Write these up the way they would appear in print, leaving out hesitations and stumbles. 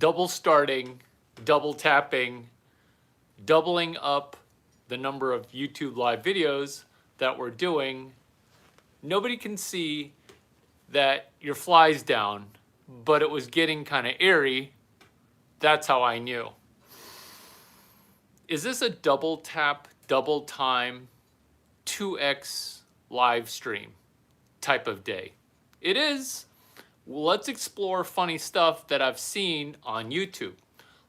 double starting, double tapping, doubling up the number of YouTube live videos that we're doing. Nobody can see that your fly's down, but it was getting kind of airy. That's how I knew. Is this a double tap, double time, 2x live stream type of day? It is. Let's explore funny stuff that I've seen on YouTube.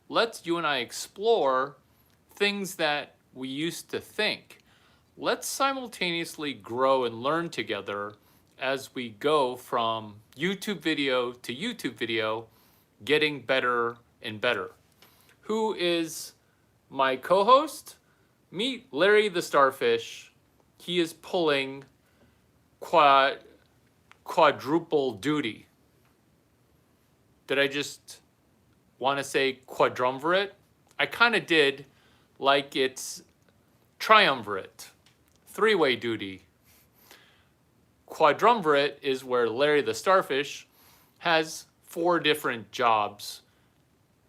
Let's you and I explore things that we used to think. Let's simultaneously grow and learn together as we go from YouTube video to YouTube video, getting better and better. Who is my co-host? Meet Larry the Starfish. He is pulling quadruple duty. Did I just want to say quadrumvirate? I kind of did, like it's triumvirate, three-way duty. Quadrumvirate is where Larry the Starfish has 4 different jobs,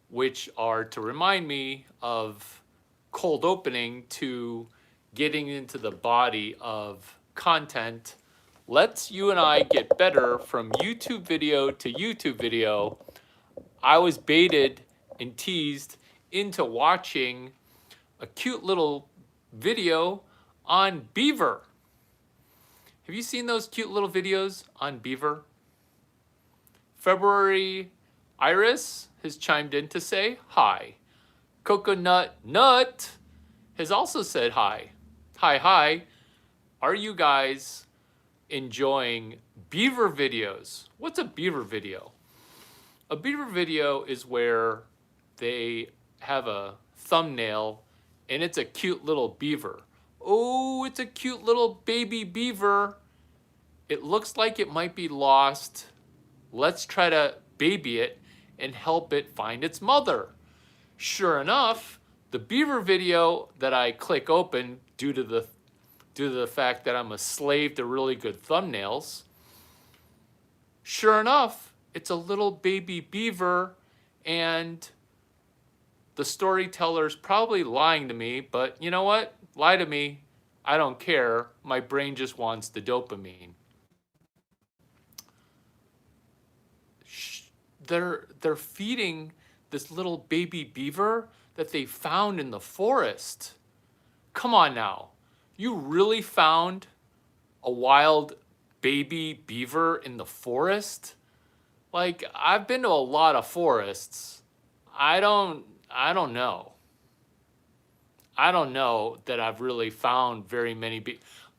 which are to remind me of cold opening to getting into the body of content. Let's you and I get better from YouTube video to YouTube video. I was baited and teased into watching a cute little video on beaver. Have you seen those cute little videos on beaver? February Iris has chimed in to say hi. Coconut Nut has also said hi. Hi. Are you guys enjoying beaver videos? What's a beaver video? A beaver video is where they have a thumbnail and it's a cute little beaver. Oh, it's a cute little baby beaver. It looks like it might be lost. Let's try to baby it and help it find its mother. Sure enough, the beaver video that I click open due to the fact that I'm a slave to really good thumbnails, sure enough, it's a little baby beaver, and the storyteller's probably lying to me, but you know what? Lie to me. I don't care. My brain just wants the dopamine. They're feeding this little baby beaver that they found in the forest. Come on now. You really found a wild baby beaver in the forest? Like, I've been to a lot of forests. I don't know. I don't know that I've really found very many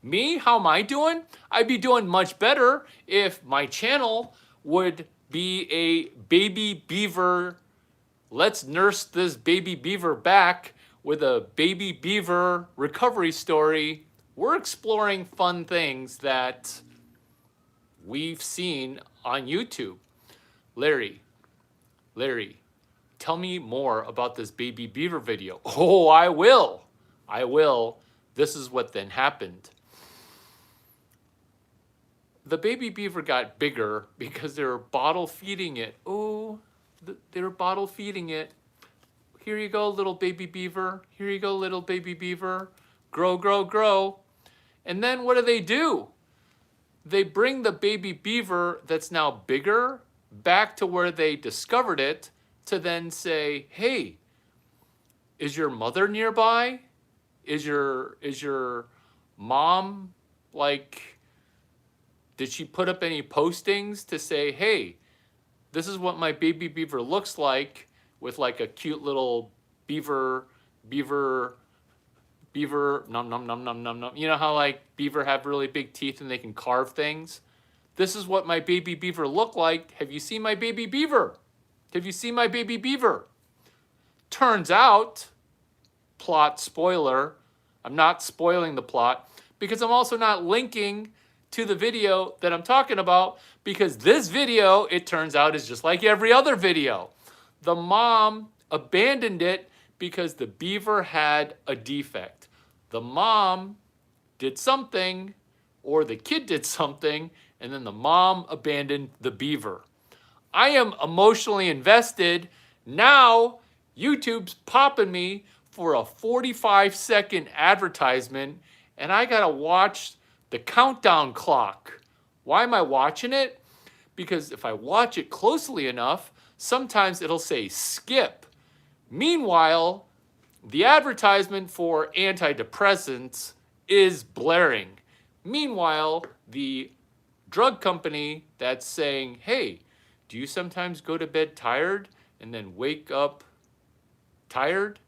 Me, how am I doing? I'd be doing much better if my channel would be a baby beaver. Let's nurse this baby beaver back with a baby beaver recovery story. We're exploring fun things that we've seen on YouTube. Larry, tell me more about this baby beaver video. Oh, I will. This is what then happened. The baby beaver got bigger because they were bottle feeding it. Oh, they were bottle feeding it. Here you go, little baby beaver. Here you go, little baby beaver. Grow. And then what do? They bring the baby beaver that's now bigger back to where they discovered it to then say, hey, is your mother nearby? Is your mom, like, did she put up any postings to say, hey, this is what my baby beaver looks like, with like a cute little beaver, nom. You know how like beaver have really big teeth and they can carve things? This is what my baby beaver looked like. Have you seen my baby beaver? Turns out, plot spoiler, I'm not spoiling the plot because I'm also not linking to the video that I'm talking about, because this video, it turns out, is just like every other video. The mom abandoned it because the beaver had a defect. The mom did something, or the kid did something, and then the mom abandoned the beaver. I am emotionally invested Now, YouTube's popping me for a 45-second advertisement, and I gotta watch the countdown clock. Why am I watching it? Because if I watch it closely enough, sometimes it'll say skip. Meanwhile, the advertisement for antidepressants is blaring. Meanwhile, the drug company that's saying, hey, do you sometimes go to bed tired and then wake up tired?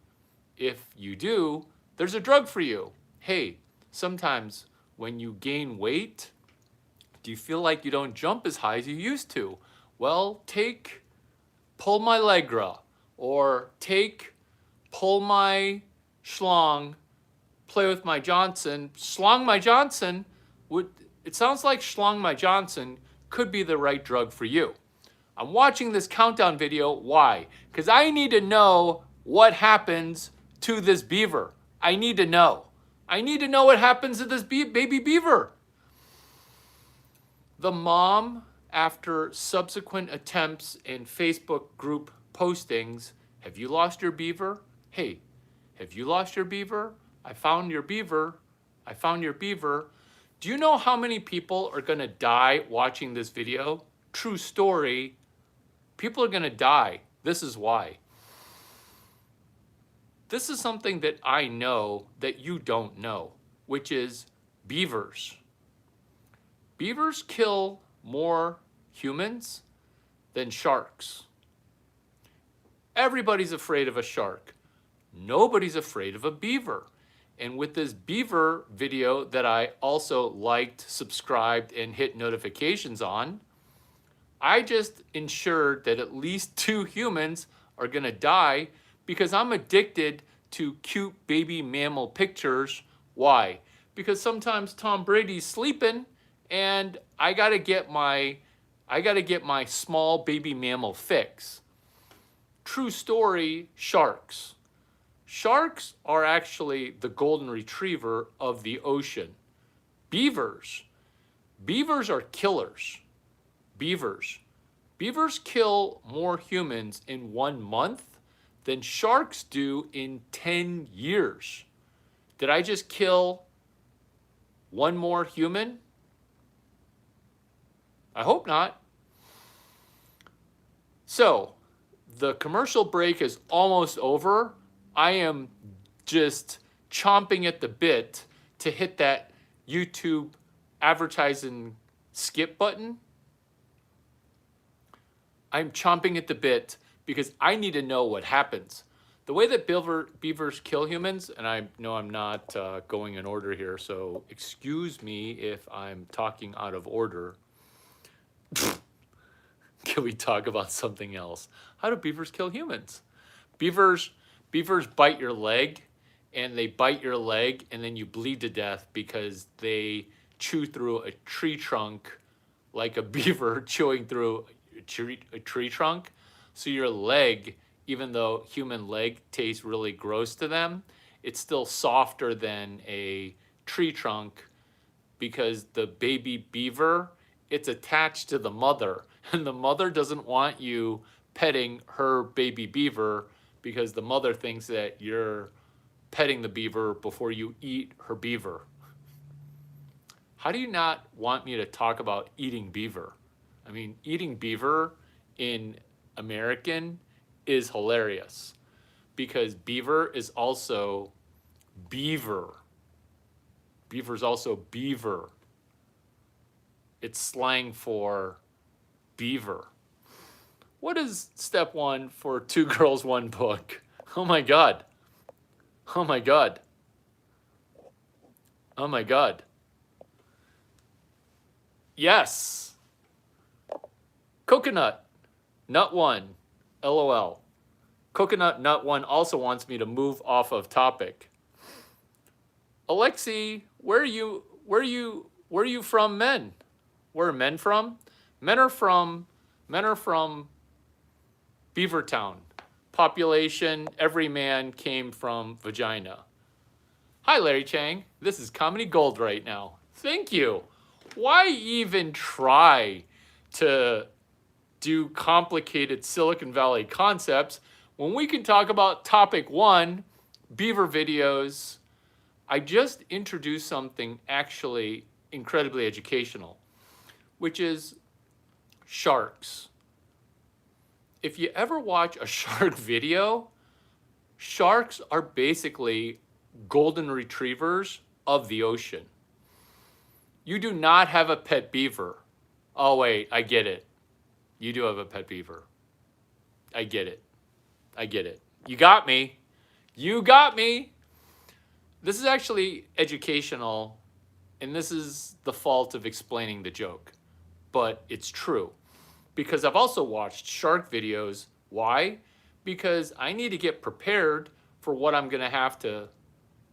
If you do, there's a drug for you. Hey, sometimes when you gain weight, do you feel like you don't jump as high as you used to? Well, take Pull My Allegra, or take Pull My Schlong, Play with My Johnson. Schlong My Johnson, it sounds like Schlong My Johnson could be the right drug for you. I'm watching this countdown video. Why? Because I need to know what happens to this beaver. I need to know. I need to know what happens to this baby beaver. The mom, after subsequent attempts in Facebook group postings, have you lost your beaver? Hey, have you lost your beaver? I found your beaver. I found your beaver. Do you know how many people are gonna die watching this video? True story. People are gonna die. This is why. This is something that I know that you don't know, which is beavers. Beavers kill more humans than sharks. Everybody's afraid of a shark. Nobody's afraid of a beaver. And with this beaver video that I also liked, subscribed, and hit notifications on, I just ensured that at least 2 humans are gonna die because I'm addicted to cute baby mammal pictures. Why? Because sometimes Tom Brady's sleeping and I gotta get my small baby mammal fix. True story, sharks. Sharks are actually the golden retriever of the ocean. Beavers are killers. Beavers kill more humans in 1 month than sharks do in 10 years. Did I just kill one more human? I hope not. So, the commercial break is almost over. I am just chomping at the bit to hit that YouTube advertising skip button. I'm chomping at the bit because I need to know what happens. The way that beavers kill humans, and I know I'm not going in order here, so excuse me if I'm talking out of order. Can we talk about something else? How do beavers kill humans? Beavers bite your leg, and they bite your leg, and then you bleed to death because they chew through a tree trunk like a beaver chewing through a tree trunk. So your leg, even though human leg tastes really gross to them, it's still softer than a tree trunk because the baby beaver, it's attached to the mother, and the mother doesn't want you petting her baby beaver because the mother thinks that you're petting the beaver before you eat her beaver. How do you not want me to talk about eating beaver? I mean, eating beaver in American is hilarious because beaver is also beaver. Beaver's also beaver. It's slang for beaver. What is step 1 for 2 girls, 1 book? Oh my God. Oh my God. Oh my God. Yes. Coconut. Nut 1. LOL. Coconut Nut 1 also wants me to move off of topic. Alexi, where are you from, men? Where are men from? Men are from Beavertown. Population, every man came from vagina. Hi, Larry Chang. This is Comedy Gold right now. Thank you. Why even try to do complicated Silicon Valley concepts when we can talk about topic one, beaver videos. I just introduced something actually incredibly educational, which is sharks. If you ever watch a shark video, sharks are basically golden retrievers of the ocean. You do not have a pet beaver. Oh, wait, I get it. You do have a pet beaver. I get it. I get it. You got me. You got me. This is actually educational, and this is the fault of explaining the joke. But it's true. Because I've also watched shark videos. Why? Because I need to get prepared for what I'm going to have to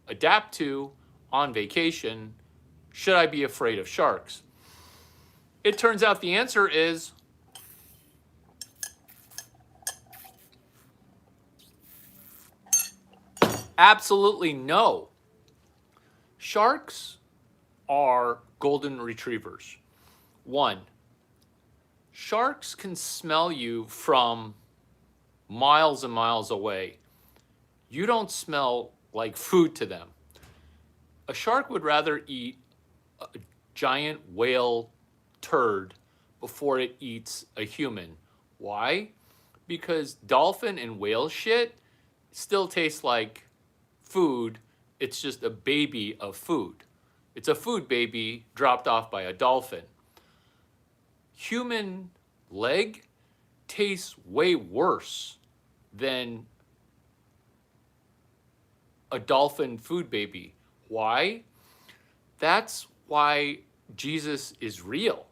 adapt to on vacation. Should I be afraid of sharks? It turns out the answer is absolutely no. Sharks are golden retrievers. One, sharks can smell you from miles and miles away. You don't smell like food to them. A shark would rather eat a giant whale turd before it eats a human. Why? Because dolphin and whale shit still tastes like food. It's just a baby of food. It's a food baby dropped off by a dolphin. Human leg tastes way worse than a dolphin food baby. Why? That's why Jesus is real.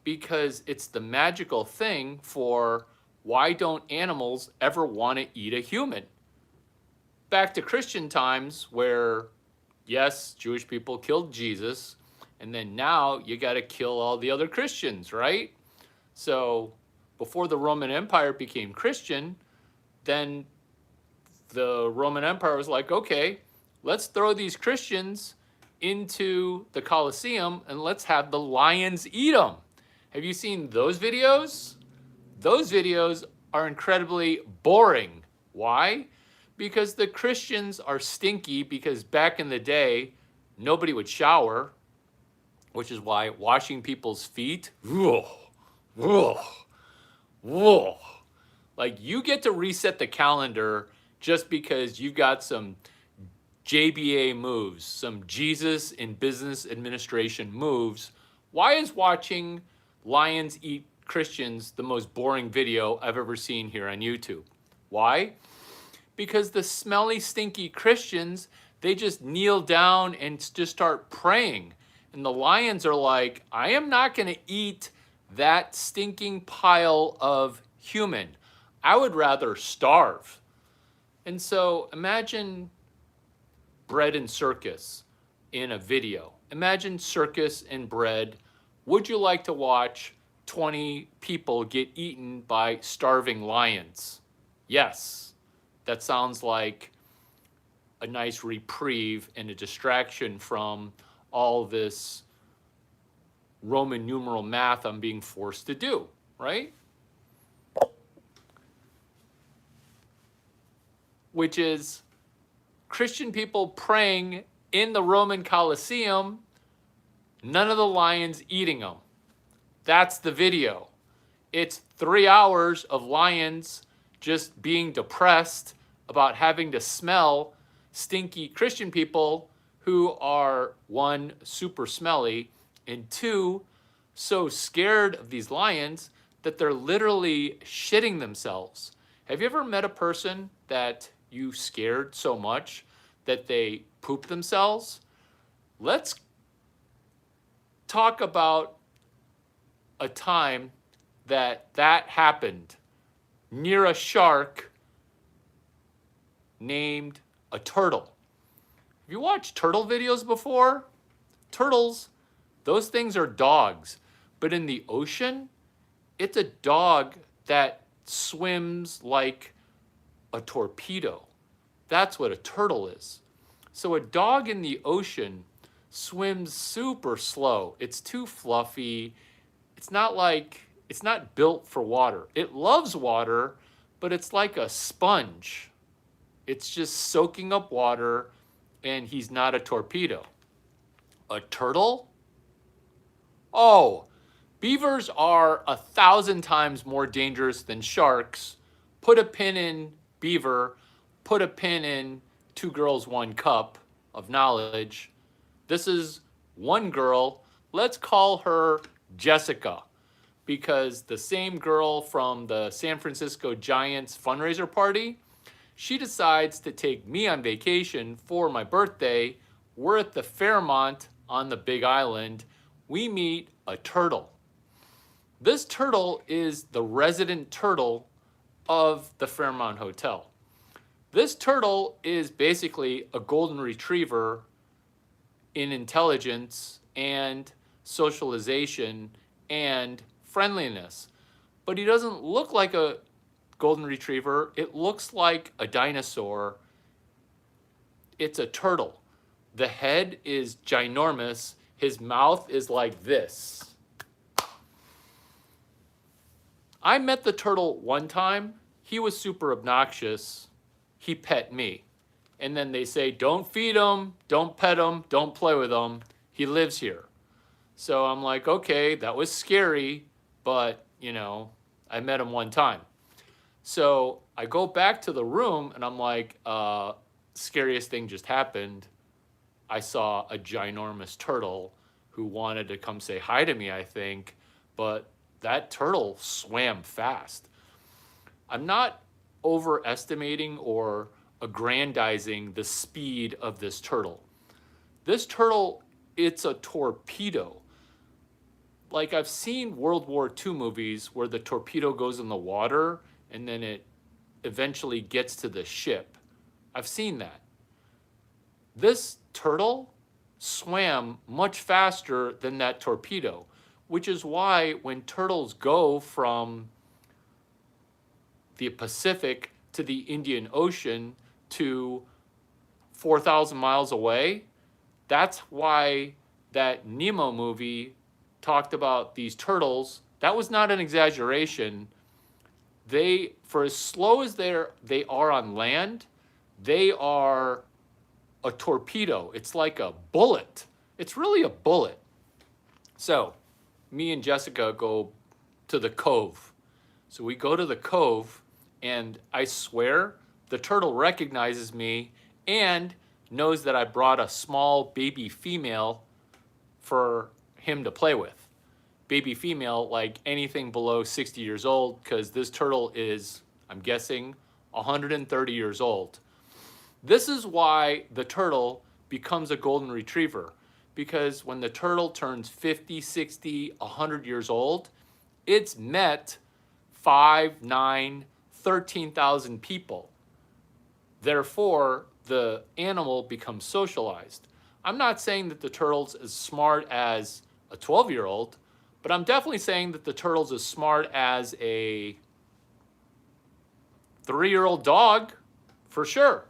Because it's the magical thing for why don't animals ever want to eat a human? Back to Christian times where, yes, Jewish people killed Jesus, and then now you got to kill all the other Christians, right? So before the Roman Empire became Christian, then the Roman Empire was like, okay, let's throw these Christians into the Colosseum and let's have the lions eat them. Have you seen those videos? Those videos are incredibly boring. Why? Because the Christians are stinky because back in the day, nobody would shower, which is why washing people's feet, like you get to reset the calendar just because you've got some JBA moves, some Jesus in Business Administration moves. Why is watching lions eat Christians the most boring video I've ever seen here on YouTube? Why? Because the smelly, stinky Christians, they just kneel down and just start praying. And the lions are like, I am not going to eat that stinking pile of human. I would rather starve. And so imagine bread and circus in a video. Imagine circus and bread. Would you like to watch 20 people get eaten by starving lions? Yes. That sounds like a nice reprieve and a distraction from all this Roman numeral math I'm being forced to do, right? Which is Christian people praying in the Roman Colosseum, none of the lions eating them. That's the video. It's 3 hours of lions just being depressed about having to smell stinky Christian people who are, one, super smelly, and two, so scared of these lions that they're literally shitting themselves. Have you ever met a person that you scared so much that they poop themselves? Let's talk about a time that happened near a shark named a turtle. Have you watched turtle videos before? Turtles, those things are dogs. But in the ocean, it's a dog that swims like a torpedo. That's what a turtle is. So a dog in the ocean swims super slow. It's too fluffy. It's not like It's not built for water. It loves water, but it's like a sponge. It's just soaking up water, and he's not a torpedo. A turtle? Oh, beavers are 1,000 times more dangerous than sharks. Put a pin in beaver, put a pin in Two Girls, One Cup of knowledge. This is one girl. Let's call her Jessica, because the same girl from the San Francisco Giants fundraiser party, she decides to take me on vacation for my birthday. We're at the Fairmont on the Big Island. We meet a turtle. This turtle is the resident turtle of the Fairmont Hotel. This turtle is basically a golden retriever in intelligence and socialization and friendliness. But he doesn't look like a golden retriever. It looks like a dinosaur. It's a turtle. The head is ginormous. His mouth is like this. I met the turtle one time. He was super obnoxious. He pet me. And then they say, don't feed him, don't pet him, don't play with him. He lives here. So I'm like, okay, that was scary, but, I met him one time. So I go back to the room and I'm like, scariest thing just happened. I saw a ginormous turtle who wanted to come say hi to me, I think, but that turtle swam fast. I'm not overestimating or aggrandizing the speed of this turtle. This turtle, it's a torpedo. Like, I've seen World War II movies where the torpedo goes in the water and then it eventually gets to the ship. I've seen that. This turtle swam much faster than that torpedo, which is why when turtles go from the Pacific to the Indian Ocean to 4,000 miles away, that's why that Nemo movie talked about these turtles. That was not an exaggeration. They, for as slow as they are on land, they are a torpedo. It's like a bullet. It's really a bullet. So me and Jessica go to the cove. So we go to the cove, and I swear the turtle recognizes me and knows that I brought a small baby female for him to play with. Baby female, like anything below 60 years old, because this turtle is, I'm guessing, 130 years old. This is why the turtle becomes a golden retriever, because when the turtle turns 50, 60, 100 years old, it's met 5, 9, 13,000 people. Therefore, the animal becomes socialized. I'm not saying that the turtle's as smart as a 12-year-old, but I'm definitely saying that the turtle's as smart as a 3-year-old dog, for sure.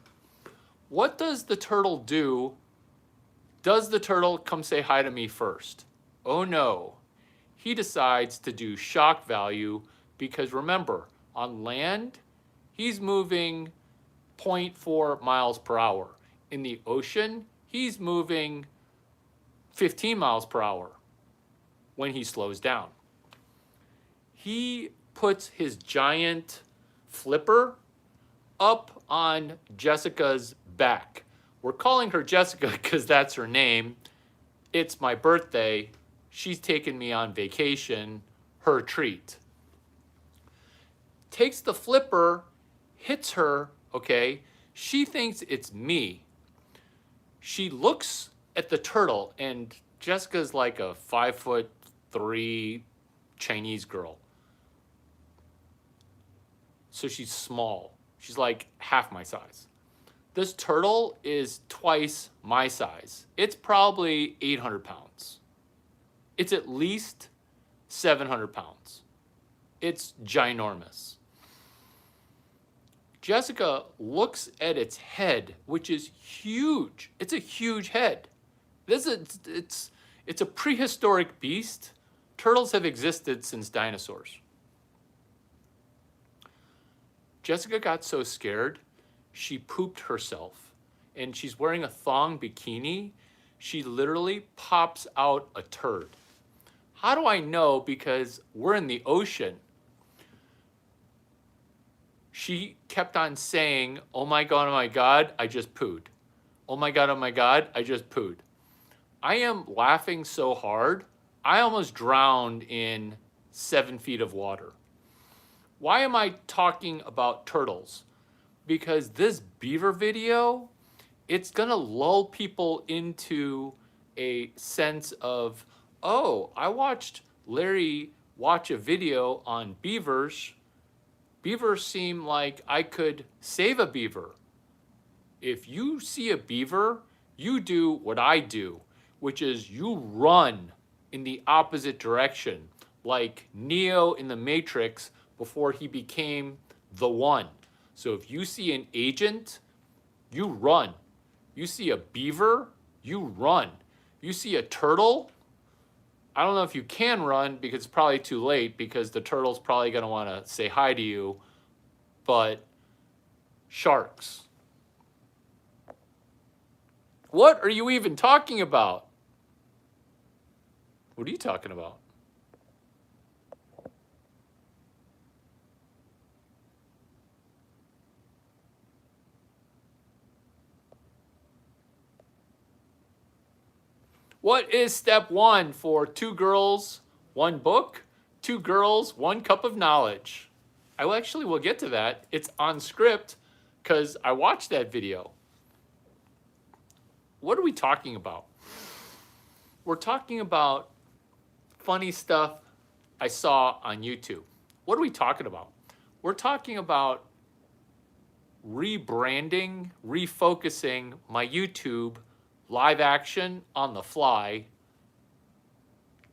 What does the turtle do? Does the turtle come say hi to me first? Oh no. He decides to do shock value, because remember, on land, he's moving 0.4 miles per hour. In the ocean, he's moving 15 miles per hour when he slows down. He puts his giant flipper up on Jessica's back. We're calling her Jessica because that's her name. It's my birthday. She's taken me on vacation. Her treat. Takes the flipper, hits her, okay? She thinks it's me. She looks at the turtle, and Jessica's like a 5'3" Chinese girl. So she's small. She's like half my size. This turtle is twice my size. It's probably 800 pounds. It's at least 700 pounds. It's ginormous. Jessica looks at its head, which is huge. It's a huge head. It's a prehistoric beast, Turtles have existed since dinosaurs. Jessica got so scared, she pooped herself. And she's wearing a thong bikini. She literally pops out a turd. How do I know? Because we're in the ocean. She kept on saying, oh my God, I just pooed. Oh my God, I just pooed. I am laughing so hard, I almost drowned in 7 feet of water. Why am I talking about turtles? Because this beaver video, it's gonna lull people into a sense of, oh, I watched Larry watch a video on beavers. Beavers seem like I could save a beaver. If you see a beaver, you do what I do, which is you run in the opposite direction, like Neo in the Matrix before he became the One. So if you see an agent, you run. You see a beaver, you run. You see a turtle, I don't know if you can run because it's probably too late because the turtle's probably gonna wanna say hi to you, but sharks. What are you even talking about? What are you talking about? What is step 1 for 2 girls, 1 book, 2 girls, 1 cup of knowledge? I actually will get to that. It's on script because I watched that video. What are we talking about? We're talking about funny stuff I saw on YouTube. What are we talking about? We're talking about rebranding, refocusing my YouTube live action on the fly,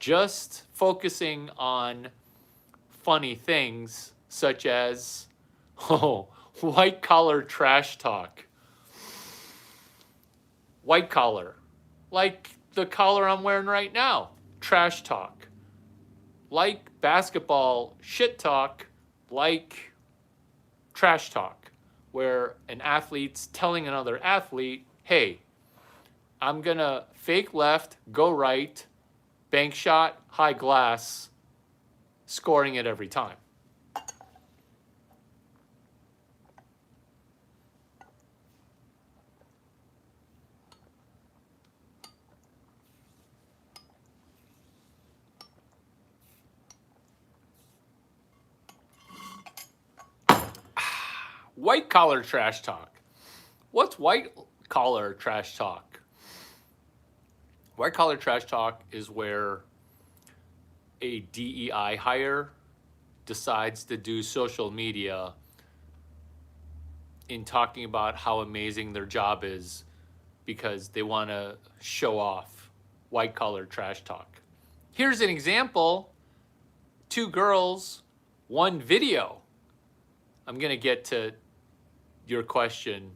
just focusing on funny things such as, white collar trash talk. White collar, like the collar I'm wearing right now, trash talk. Like basketball shit talk, like trash talk, where an athlete's telling another athlete, hey, I'm gonna fake left, go right, bank shot, high glass, scoring it every time. White collar trash talk. What's white collar trash talk? White collar trash talk is where a DEI hire decides to do social media in talking about how amazing their job is because they want to show off. White collar trash talk. Here's an example. 2 girls, 1 video. I'm going to get to your question,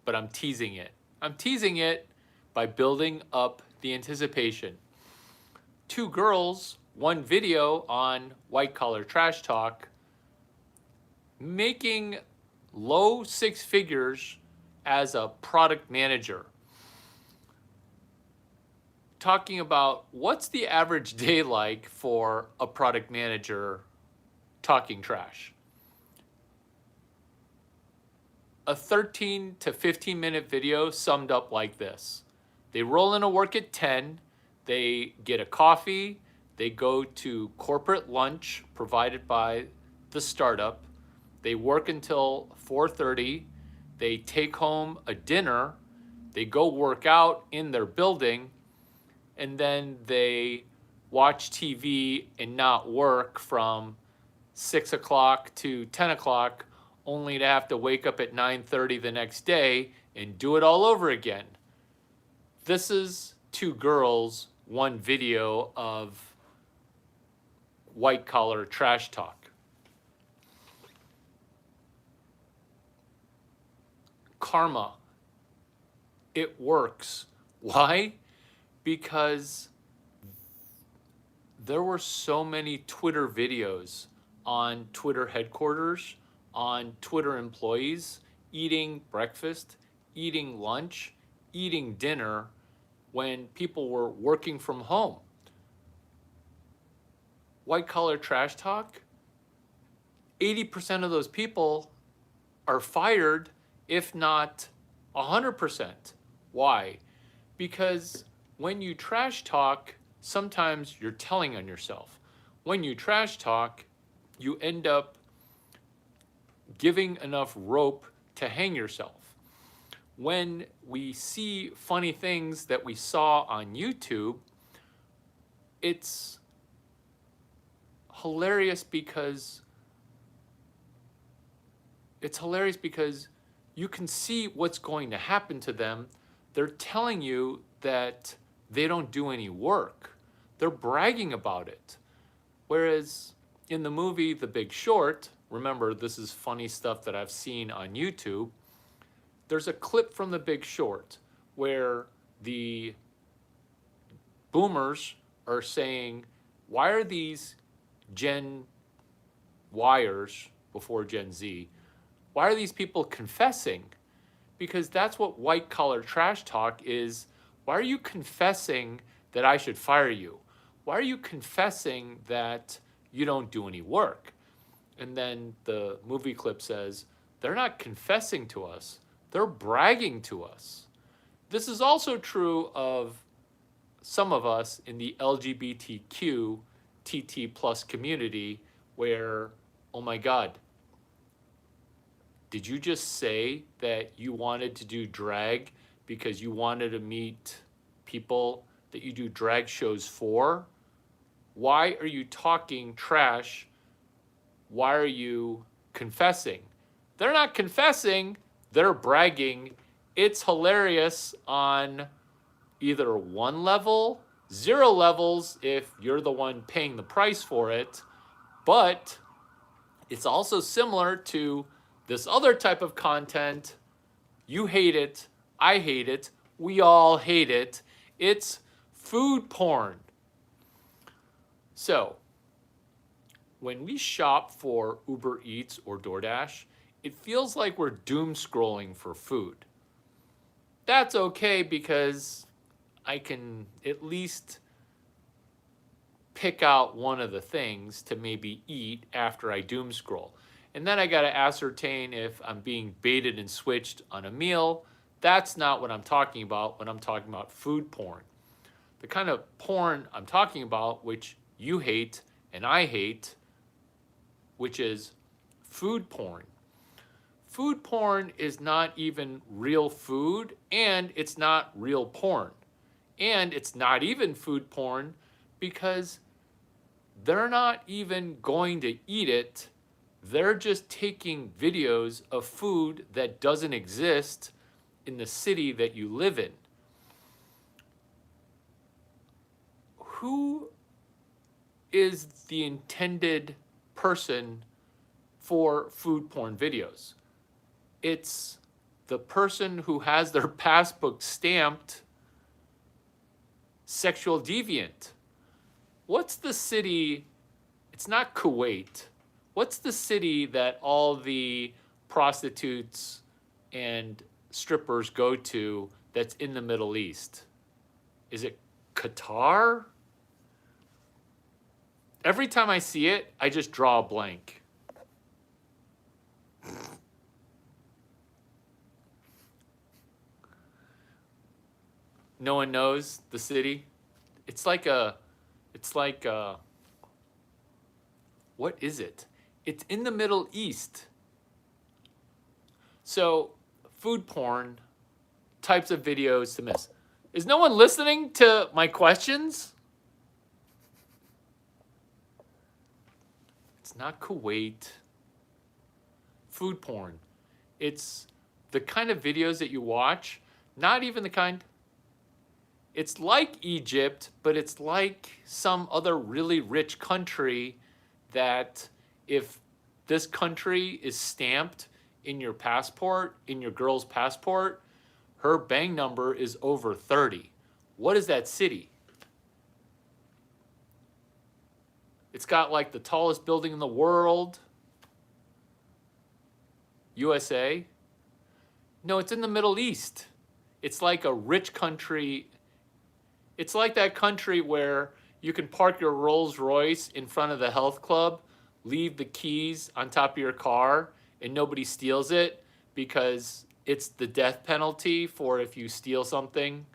but I'm teasing it. I'm teasing it by building up the anticipation. 2 girls, 1 video on white collar trash talk, making low 6 figures as a product manager. Talking about what's the average day like for a product manager talking trash. A 13 to 15 minute video summed up like this. They roll into work at 10, they get a coffee, they go to corporate lunch provided by the startup, they work until 4:30, they take home a dinner, they go work out in their building, and then they watch TV and not work from 6 o'clock to 10 o'clock, only to have to wake up at 9:30 the next day and do it all over again. This is 2 girls, 1 video of white collar trash talk. Karma. It works. Why? Because there were so many Twitter videos on Twitter headquarters, on Twitter employees eating breakfast, eating lunch, eating dinner when people were working from home. White collar trash talk, 80% of those people are fired, if not 100%. Why? Because when you trash talk, sometimes you're telling on yourself. When you trash talk, you end up giving enough rope to hang yourself. When we see funny things that we saw on YouTube, it's hilarious because you can see what's going to happen to them. They're telling you that they don't do any work. They're bragging about it. Whereas in the movie The Big Short, remember, this is funny stuff that I've seen on YouTube, there's a clip from The Big Short where the boomers are saying, why are these Gen Yers, before Gen Z, why are these people confessing? Because that's what white collar trash talk is. Why are you confessing that I should fire you? Why are you confessing that you don't do any work? And then the movie clip says, they're not confessing to us, they're bragging to us. This is also true of some of us in the LGBTQ TT plus community where, oh my God, did you just say that you wanted to do drag because you wanted to meet people that you do drag shows for? Why are you talking trash? Why are you confessing? They're not confessing, they're bragging. It's hilarious on either one level, 0 levels if you're the one paying the price for it, but it's also similar to this other type of content. You hate it, I hate it, we all hate it. It's food porn. So, when we shop for Uber Eats or DoorDash, it feels like we're doom scrolling for food. That's okay because I can at least pick out one of the things to maybe eat after I doom scroll. And then I got to ascertain if I'm being baited and switched on a meal. That's not what I'm talking about when I'm talking about food porn. The kind of porn I'm talking about, which you hate and I hate, which is food porn. Food porn is not even real food, and it's not real porn. And it's not even food porn because they're not even going to eat it. They're just taking videos of food that doesn't exist in the city that you live in. Who is the intended person for food porn videos? It's the person who has their passbook stamped sexual deviant. What's the city? It's not Kuwait. What's the city that all the prostitutes and strippers go to that's in the Middle East? Is it Qatar? Every time I see it, I just draw a blank. No one knows the city. It's like what is it? It's in the Middle East. So, food porn, types of videos to miss. Is no one listening to my questions? It's not Kuwait. Food porn. It's the kind of videos that you watch, not even the kind. It's like Egypt, but it's like some other really rich country that if this country is stamped in your passport, in your girl's passport, her bang number is over 30. What is that city? It's got like the tallest building in the world. USA? No, it's in the Middle East. It's like a rich country. It's like that country where you can park your Rolls Royce in front of the health club, leave the keys on top of your car, and nobody steals it because it's the death penalty for if you steal something.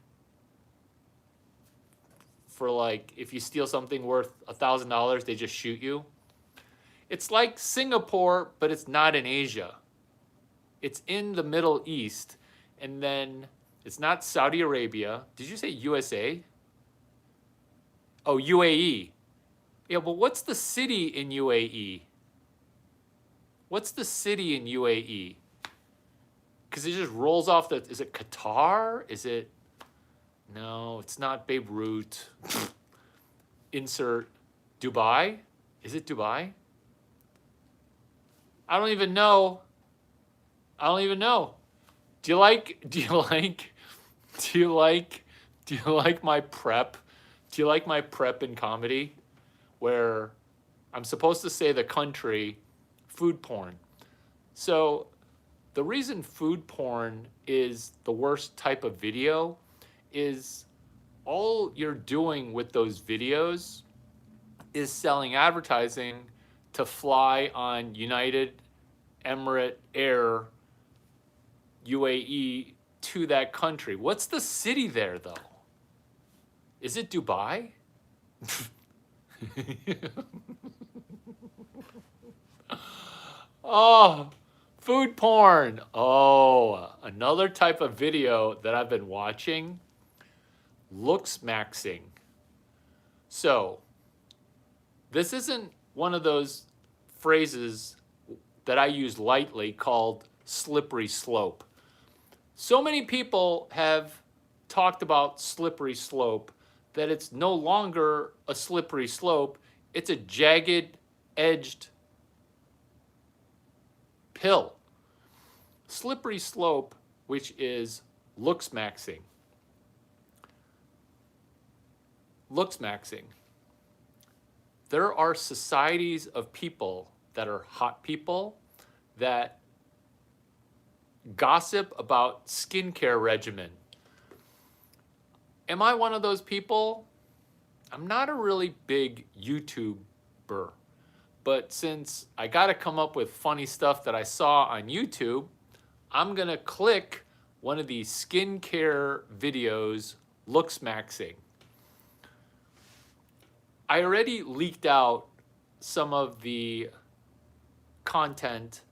For like, if you steal something worth $1,000, they just shoot you. It's like Singapore, but it's not in Asia. It's in the Middle East. And then it's not Saudi Arabia. Did you say USA? Oh, UAE. Yeah, but what's the city in UAE? What's the city in UAE? Because it just rolls off the. Is it Qatar? Is it. No, it's not Beirut. Insert Dubai. Is it Dubai? I don't even know. I don't even know. Do you like my prep? Do you like my prep in comedy where I'm supposed to say the country, food porn? So the reason food porn is the worst type of video is all you're doing with those videos is selling advertising to fly on United Emirates Air UAE to that country. What's the city there though? Is it Dubai? Oh, food porn. Oh, another type of video that I've been watching. Looks maxing. So, this isn't one of those phrases that I use lightly called slippery slope. So many people have talked about slippery slope that it's no longer a slippery slope, it's a jagged edged pill. Slippery slope, which is looks maxing. Looks maxing. There are societies of people that are hot people that gossip about skincare regimen. Am I one of those people? I'm not a really big YouTuber, but since I got to come up with funny stuff that I saw on YouTube, I'm going to click one of these skincare videos, looks maxing. I already leaked out some of the content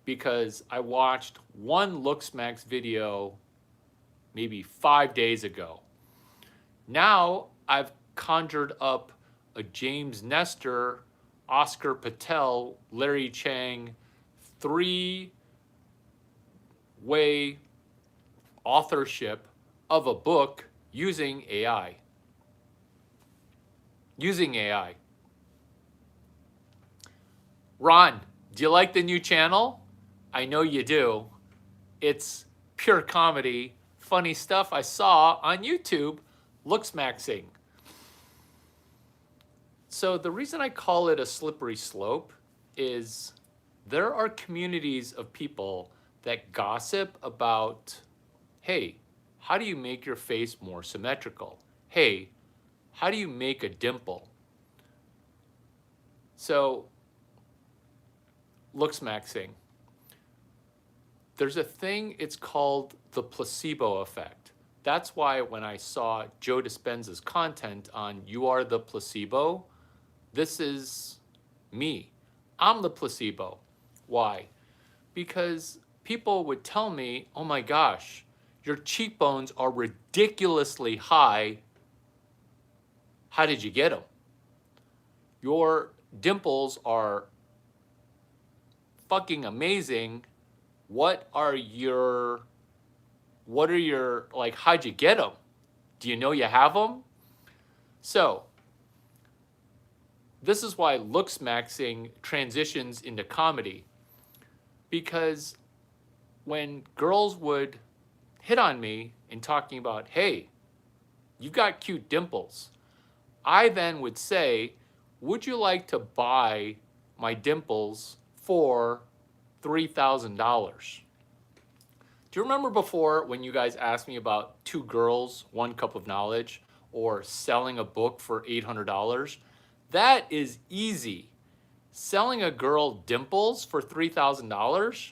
because I watched one LooksMax video maybe 5 days ago. Now I've conjured up a James Nestor, Oscar Patel, Larry Chang, three-way authorship of a book using AI. Using AI. Ron, do you like the new channel? I know you do. It's pure comedy, funny stuff I saw on YouTube, looks maxing. So the reason I call it a slippery slope is there are communities of people that gossip about, hey, how do you make your face more symmetrical? Hey, how do you make a dimple? So, looks maxing. There's a thing, it's called the placebo effect. That's why when I saw Joe Dispenza's content on You Are the Placebo, this is me. I'm the placebo. Why? Because people would tell me, oh my gosh, your cheekbones are ridiculously high. How did you get them? Your dimples are fucking amazing. What are your, like, how'd you get them? Do you know you have them? So, this is why looks maxing transitions into comedy. Because when girls would hit on me and talking about, hey, you got cute dimples, I then would say, would you like to buy my dimples for $3,000? Do you remember before when you guys asked me about Two Girls, One Cup of Knowledge, or selling a book for $800? That is easy. Selling a girl dimples for $3,000?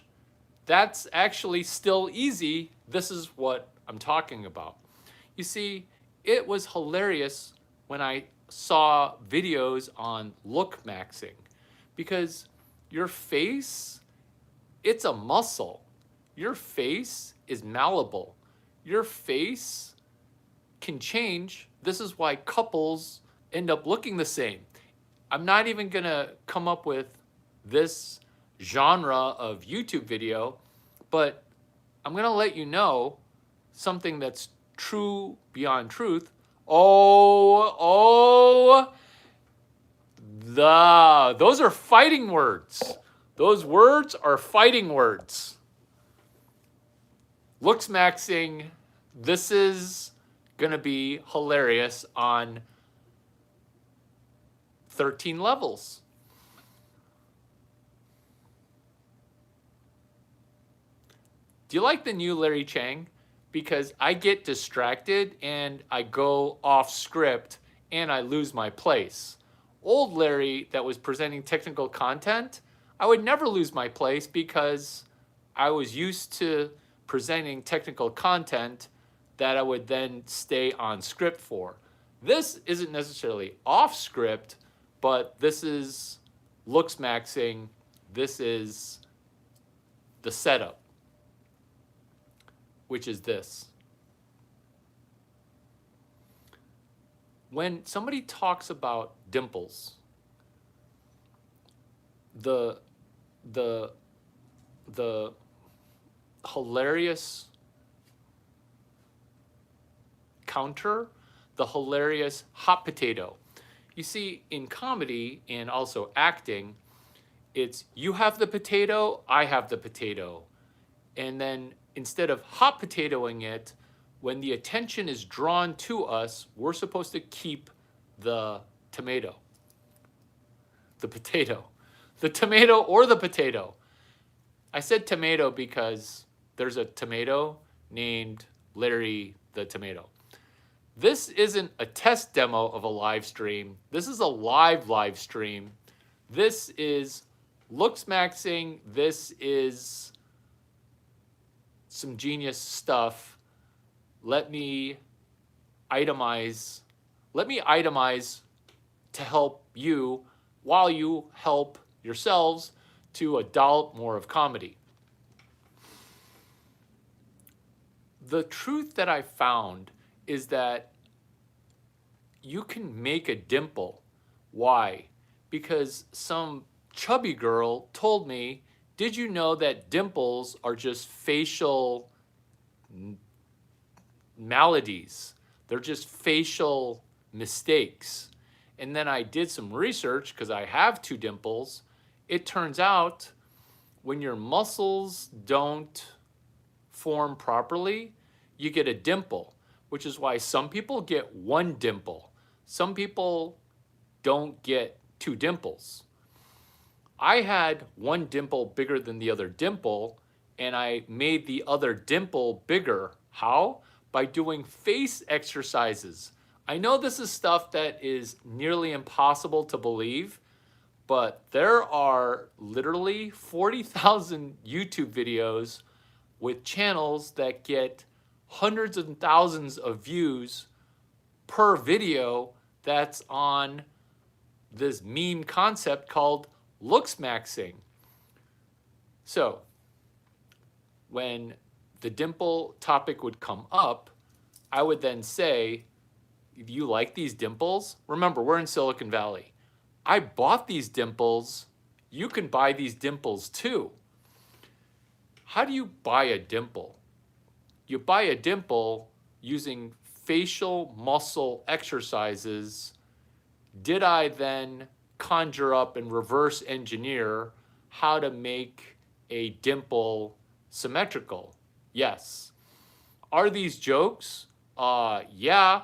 That's actually still easy. This is what I'm talking about. You see, it was hilarious when I saw videos on look maxing, because your face, it's a muscle. Your face is malleable. Your face can change. This is why couples end up looking the same. I'm not even gonna come up with this genre of YouTube video, but I'm gonna let you know something that's true beyond truth. Those are fighting words. Those words are fighting words. Looks maxing, this is gonna be hilarious on 13 levels. Do you like the new Larry Chang? Because I get distracted and I go off script and I lose my place. Old Larry that was presenting technical content, I would never lose my place because I was used to presenting technical content that I would then stay on script for. This isn't necessarily off script, but this is looks maxing. This is the setup, which is this. When somebody talks about dimples, the hilarious counter, the hilarious hot potato. You see, in comedy and also acting, it's you have the potato, I have the potato. And then instead of hot potatoing it, when the attention is drawn to us, we're supposed to keep the tomato. The potato. The tomato or the potato. I said tomato because there's a tomato named Larry the Tomato. This isn't a test demo of a live stream. This is a live stream. This is looks maxing. This is some genius stuff. Let me itemize to help you while you help yourselves to adopt more of comedy. The truth that I found is that you can make a dimple. Why? Because some chubby girl told me, did you know that dimples are just facial maladies? They're just facial mistakes. And then I did some research because I have two dimples. It turns out when your muscles don't form properly, you get a dimple, which is why some people get one dimple. Some people don't get two dimples. I had one dimple bigger than the other dimple, and I made the other dimple bigger. How? By doing face exercises. I know this is stuff that is nearly impossible to believe, but there are literally 40,000 YouTube videos with channels that get hundreds and thousands of views per video that's on this meme concept called looks maxing. So when the dimple topic would come up, I would then say, do you like these dimples? Remember, we're in Silicon Valley. I bought these dimples. You can buy these dimples too. How do you buy a dimple? You buy a dimple using facial muscle exercises. Did I then conjure up and reverse engineer how to make a dimple symmetrical? Yes. Are these jokes? Yeah,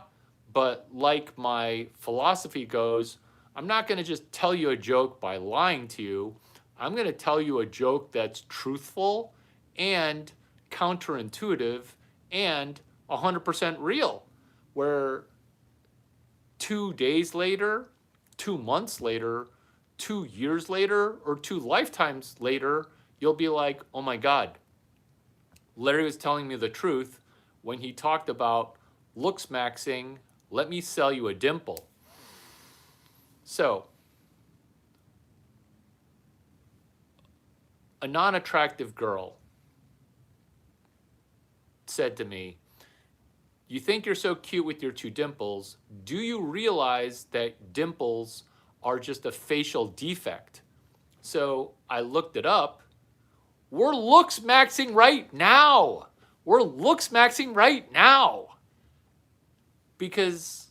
but like my philosophy goes, I'm not going to just tell you a joke by lying to you. I'm going to tell you a joke that's truthful and counterintuitive and 100% real. Where 2 days later, 2 months later, 2 years later, or 2 lifetimes later, you'll be like, oh my God, Larry was telling me the truth when he talked about looks maxing, let me sell you a dimple. So, a non-attractive girl said to me, you think you're so cute with your 2 dimples. Do you realize that dimples are just a facial defect? So I looked it up. We're looks maxing right now. We're looks maxing right now. Because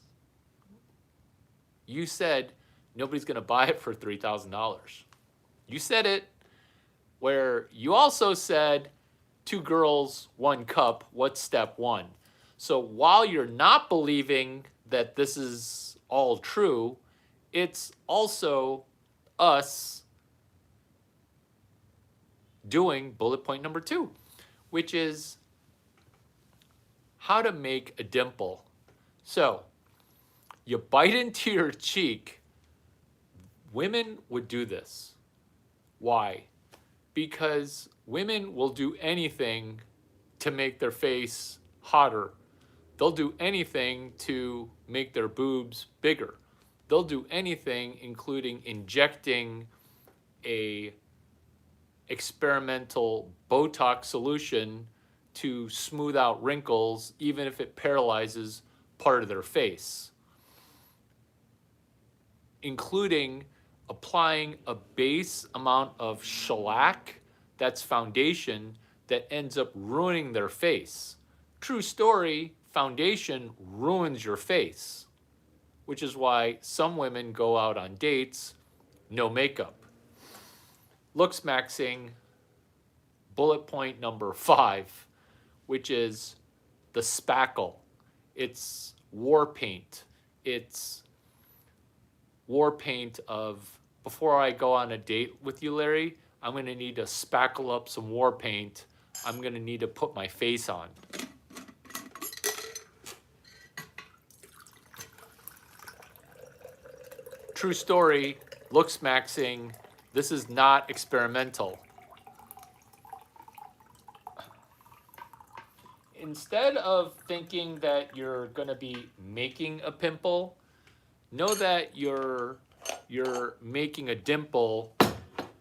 you said nobody's going to buy it for $3,000. You said it. Where you also said 2 girls, 1 cup, what's step 1? So while you're not believing that this is all true, it's also us doing bullet point number 2, which is how to make a dimple. So you bite into your cheek. Women would do this. Why? Because women will do anything to make their face hotter. They'll do anything to make their boobs bigger. They'll do anything, including injecting a experimental Botox solution to smooth out wrinkles, even if it paralyzes part of their face, including applying a base amount of shellac, that's foundation, that ends up ruining their face. True story, foundation ruins your face, which is why some women go out on dates, no makeup. Looks maxing, bullet point number 5, which is the spackle. It's war paint. It's war paint of, before I go on a date with you, Larry, I'm going to need to spackle up some war paint. I'm going to need to put my face on. True story, looks maxing. This is not experimental. Instead of thinking that you're going to be making a pimple, know that you're making a dimple.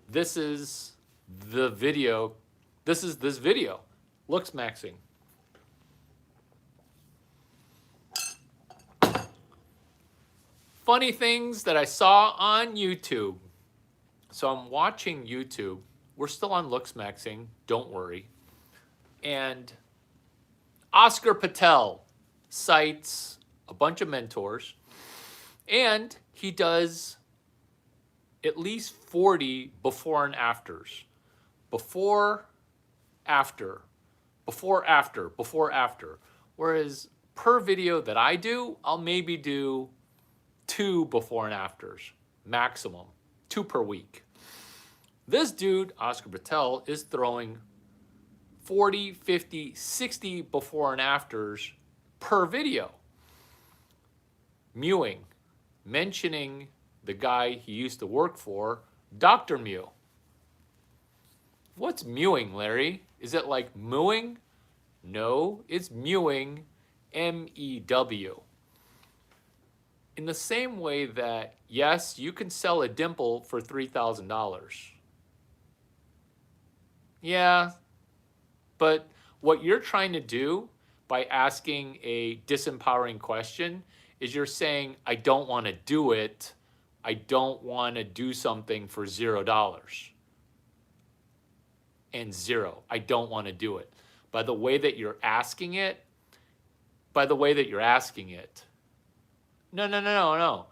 This is the video. This is this video. Looks maxing. Funny things that I saw on YouTube. So I'm watching YouTube. We're still on looks maxing. Don't worry. And Oscar Patel cites a bunch of mentors. And he does at least 40 before and afters. Before, after, before, after, before, after. Whereas per video that I do, I'll maybe do 2 before and afters, maximum, 2 per week. This dude, Oscar Patel, is throwing 40, 50, 60 before and afters per video. Mewing, mentioning the guy he used to work for, Dr. Mew. What's mewing, Larry? Is it like mooing? No, it's mewing, M-E-W. In the same way that, yes, you can sell a dimple for $3,000. Yeah, but what you're trying to do by asking a disempowering question is you're saying, I don't want to do it. I don't want to do something for $0. And 0. I don't want to do it. By the way that you're asking it, No.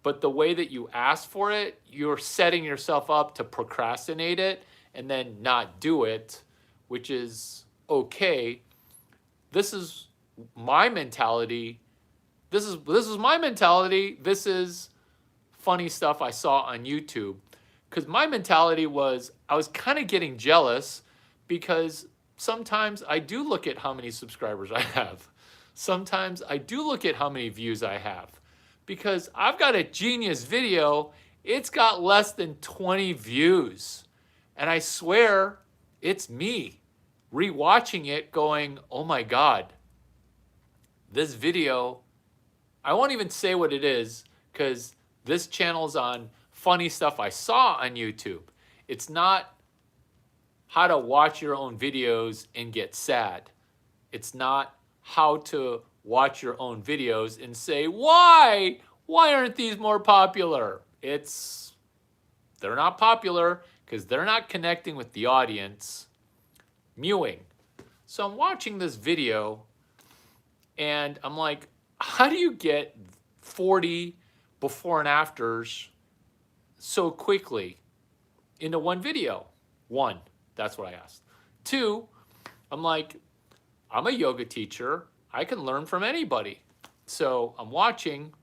But the way that you ask for it, you're setting yourself up to procrastinate it and then not do it, which is okay. This is my mentality. This is my mentality. This is funny stuff I saw on YouTube. Because my mentality was I was kind of getting jealous because sometimes I do look at how many subscribers I have. Sometimes I do look at how many views I have. Because I've got a genius video, it's got less than 20 views. And I swear it's me rewatching it going, oh my God, this video, I won't even say what it is because this channel's on funny stuff I saw on YouTube. It's not how to watch your own videos and get sad. It's not how to watch your own videos and say, why? Why aren't these more popular? They're not popular because they're not connecting with the audience. Mewing. So I'm watching this video and I'm like, how do you get 40 before and afters so quickly into one video? One, that's what I asked. Two, I'm like, I'm a yoga teacher. I can learn from anybody. So I'm watching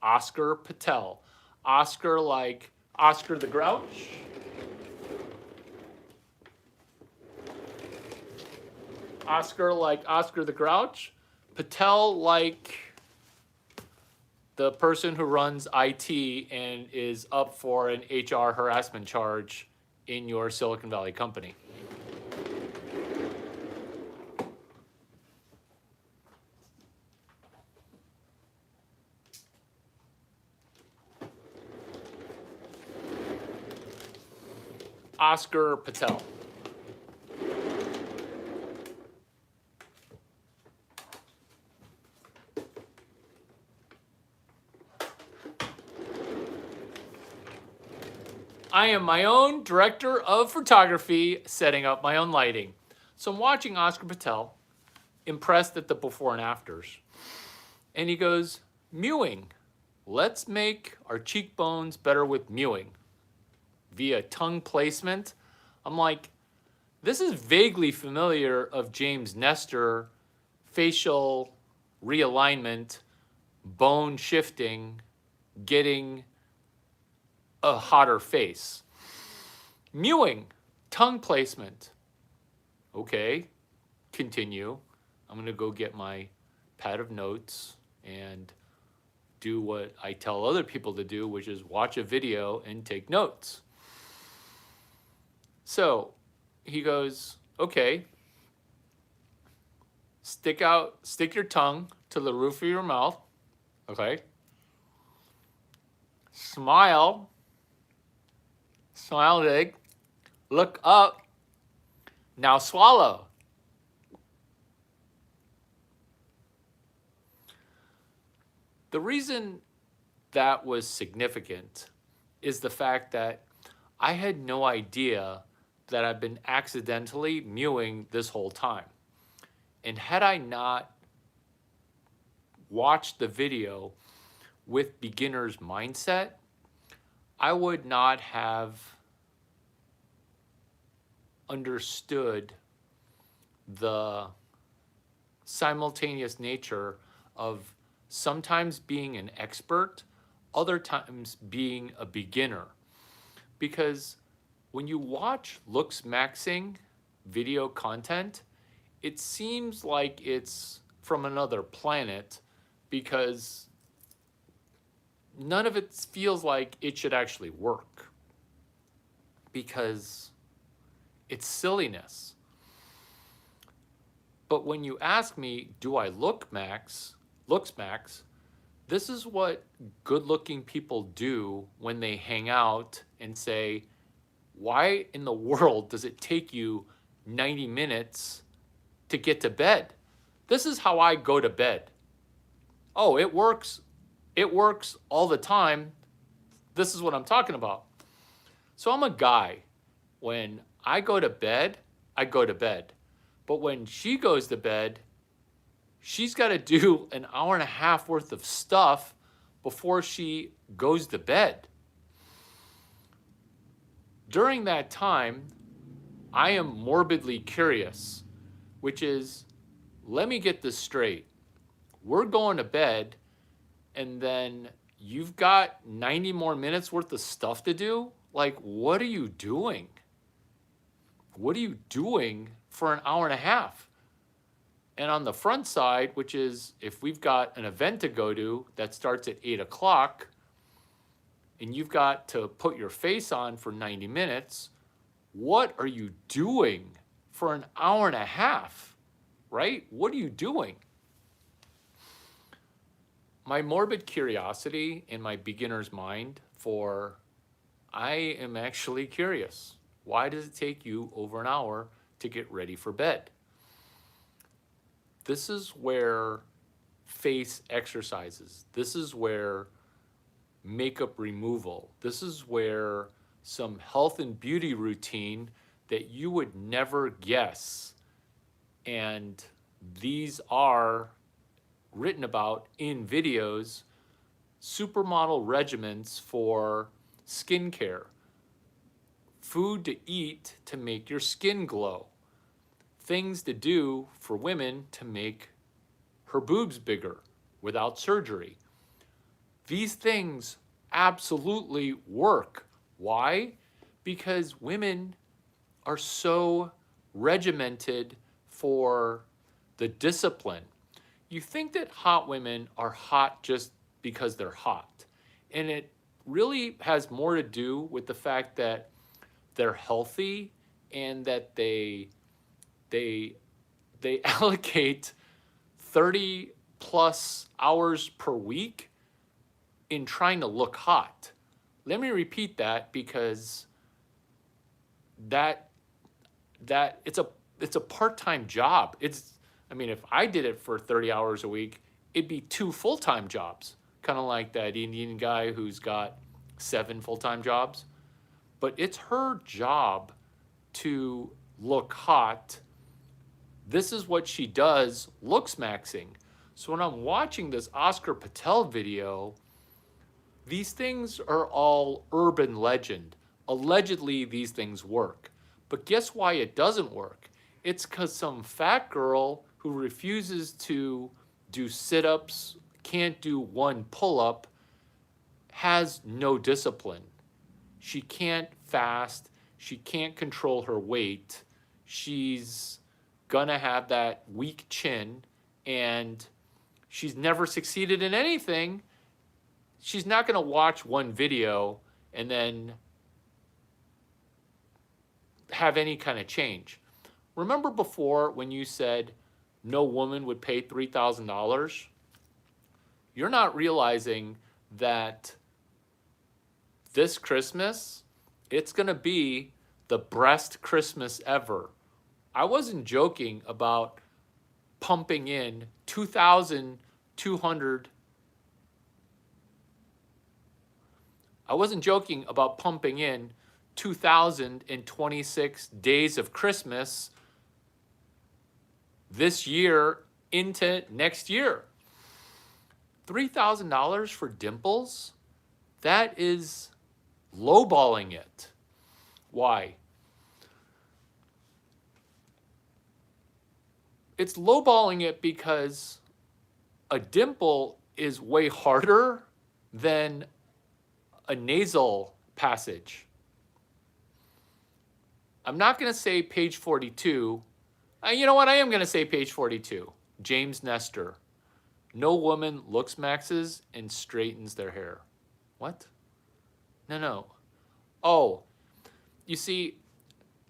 Oscar Patel. Oscar like Oscar the Grouch. Oscar like Oscar the Grouch. Patel like the person who runs IT and is up for an HR harassment charge in your Silicon Valley company. Oscar Patel. I am my own director of photography, setting up my own lighting. So I'm watching Oscar Patel, impressed at the before and afters. And he goes, mewing. Let's make our cheekbones better with mewing via tongue placement. I'm like, this is vaguely familiar of James Nestor, facial realignment, bone shifting, getting a hotter face. Mewing, tongue placement. Okay, continue. I'm gonna go get my pad of notes and do what I tell other people to do, which is watch a video and take notes. So he goes, okay, stick your tongue to the roof of your mouth, okay? Smile big, look up, now swallow. The reason that was significant is the fact that I had no idea that I've been accidentally mewing this whole time. And had I not watched the video with beginner's mindset, I would not have understood the simultaneous nature of sometimes being an expert, other times being a beginner. Because when you watch Looks Maxing video content, it seems like it's from another planet because none of it feels like it should actually work because it's silliness. But when you ask me, do I looks max, this is what good-looking people do when they hang out and say, why in the world does it take you 90 minutes to get to bed? This is how I go to bed. Oh, it works. It works all the time. This is what I'm talking about. So I'm a guy. When I go to bed, I go to bed. But when she goes to bed, she's got to do an hour and a half worth of stuff before she goes to bed. During that time, I am morbidly curious, which is, let me get this straight. We're going to bed, and then you've got 90 more minutes worth of stuff to do. Like, what are you doing? What are you doing for an hour and a half? And on the front side, which is if we've got an event to go to that starts at 8 o'clock and you've got to put your face on for 90 minutes, what are you doing for an hour and a half, right? What are you doing? My morbid curiosity in my beginner's mind for, I am actually curious. Why does it take you over an hour to get ready for bed? This is where face exercises, this is where makeup removal, this is where some health and beauty routine that you would never guess. And these are written about in videos, supermodel regimens for skincare, food to eat to make your skin glow, things to do for women to make her boobs bigger without surgery. These things absolutely work. Why? Because women are so regimented for the discipline. You think that hot women are hot just because they're hot. And it really has more to do with the fact that they're healthy and that they allocate 30 plus hours per week in trying to look hot. Let me repeat that, because that it's a part-time job. I mean, if I did it for 30 hours a week, it'd be 2 full-time jobs, kind of like that Indian guy who's got 7 full-time jobs. But it's her job to look hot. This is what she does, looks maxing. So when I'm watching this Oscar Patel video, these things are all urban legend. Allegedly, these things work. But guess why it doesn't work? It's because some fat girl who refuses to do sit-ups, can't do one pull-up, has no discipline. She can't fast. She can't control her weight. She's gonna have that weak chin, and she's never succeeded in anything. She's not gonna watch one video and then have any kind of change. Remember before when you said no woman would pay $3,000? You're not realizing that this Christmas, it's gonna be the best Christmas ever. I wasn't joking about pumping in 2,200. I wasn't joking about pumping in 2,026 days of Christmas this year into next year. $3,000 for dimples? That is lowballing it. Why? It's lowballing it because a dimple is way harder than a nasal passage. I'm not going to say page 42. You know what? I am going to say page 42. James Nestor. No woman looks maxes and straightens their hair. What? No. Oh, you see,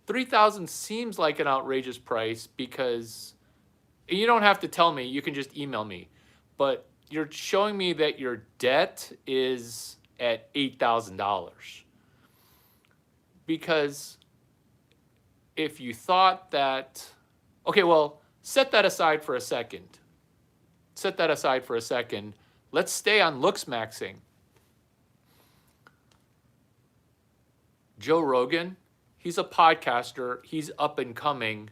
$3,000 seems like an outrageous price because you don't have to tell me. You can just email me. But you're showing me that your debt is at $8,000. Because if you thought that, okay, well, set that aside for a second. Set that aside for a second. Let's stay on looks maxing. Joe Rogan, he's a podcaster. He's up and coming.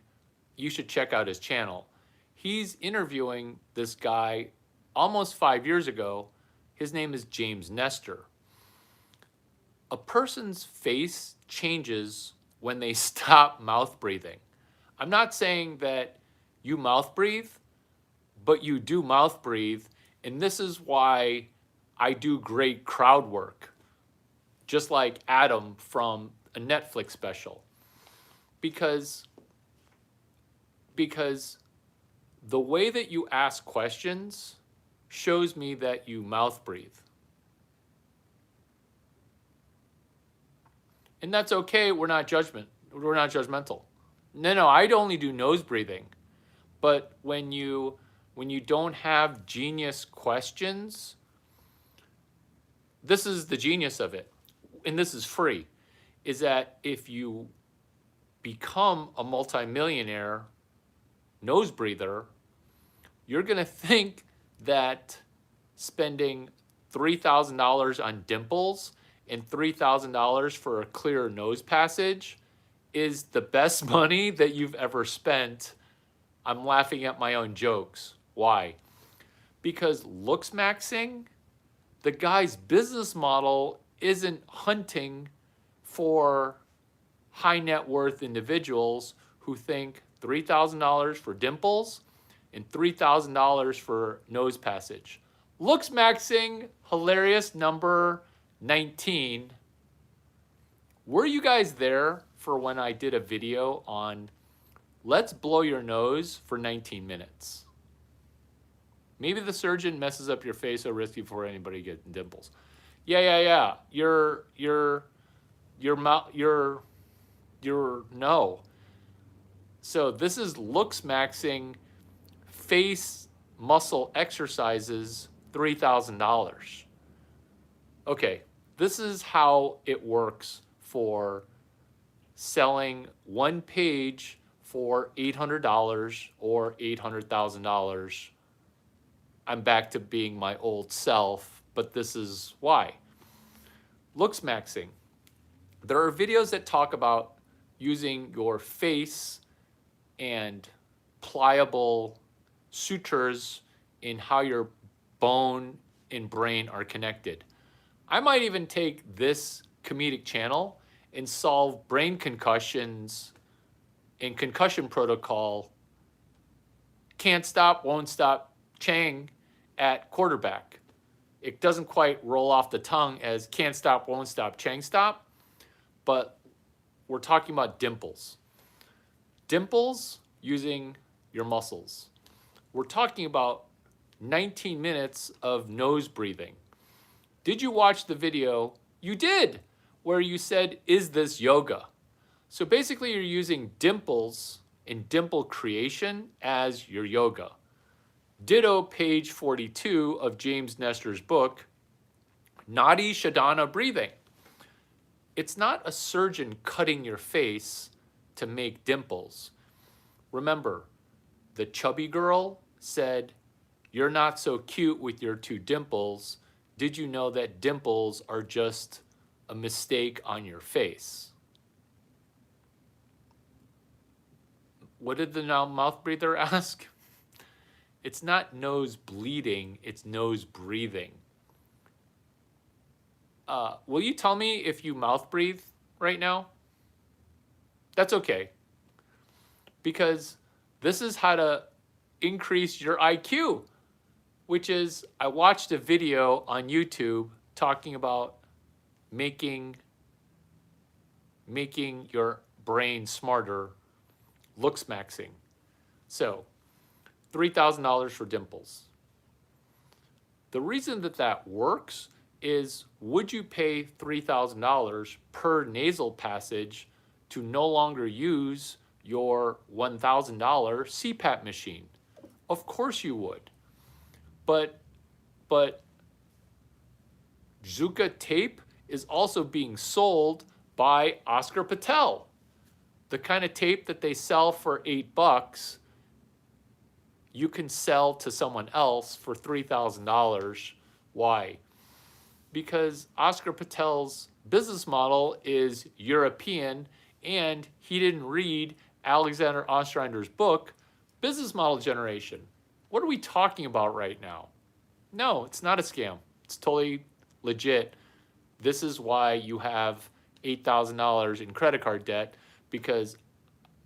You should check out his channel. He's interviewing this guy almost 5 years ago. His name is James Nestor. A person's face changes when they stop mouth breathing. I'm not saying that you mouth breathe, but you do mouth breathe. And this is why I do great crowd work, just like Adam from a Netflix special. Because the way that you ask questions shows me that you mouth breathe. And that's okay. We're not judgmental. No, I'd only do nose breathing. But when you don't have genius questions, this is the genius of it. And this is free. Is that if you become a multimillionaire nose breather, you're going to think that spending $3,000 on dimples and $3,000 for a clear nose passage is the best money that you've ever spent. I'm laughing at my own jokes. Why? Because looks maxing, the guy's business model isn't hunting for high net worth individuals who think $3,000 for dimples and $3,000 for nose passage. Looks maxing, hilarious number 19. Were you guys there for when I did a video on let's blow your nose for 19 minutes? Maybe the surgeon messes up your face so risky before anybody gets dimples. Yeah. You're no. So this is looks maxing face muscle exercises, $3,000. Okay, this is how it works for selling one page for $800 or $800,000. I'm back to being my old self, but this is why. Looks maxing. There are videos that talk about using your face and pliable sutures in how your bone and brain are connected. I might even take this comedic channel and solve brain concussions in concussion protocol. Can't stop, won't stop, Chang at quarterback. It doesn't quite roll off the tongue as can't stop, won't stop, Chang stop, but we're talking about dimples. Dimples using your muscles. We're talking about 19 minutes of nose breathing. Did you watch the video? You did, where you said, is this yoga? So basically you're using dimples and dimple creation as your yoga. Ditto page 42 of James Nestor's book, Nadi Shodhana breathing. It's not a surgeon cutting your face to make dimples. Remember, the chubby girl said, you're not so cute with your two dimples. Did you know that dimples are just a mistake on your face? What did the mouth breather ask? It's not nose bleeding, it's nose breathing. Will you tell me if you mouth breathe right now? That's okay. Because this is how to increase your IQ, which is I watched a video on YouTube talking about making your brain smarter, looks maxing. So, $3,000 for dimples. The reason that works is, would you pay $3,000 per nasal passage to no longer use your $1,000 CPAP machine? Of course you would. But Zuka tape is also being sold by Oscar Patel. The kind of tape that they sell for $8, you can sell to someone else for $3,000. Why? Because Oscar Patel's business model is European, and he didn't read Alexander Ostrander's book, Business Model Generation. What are we talking about right now? No, it's not a scam. It's totally legit. This is why you have $8,000 in credit card debt, because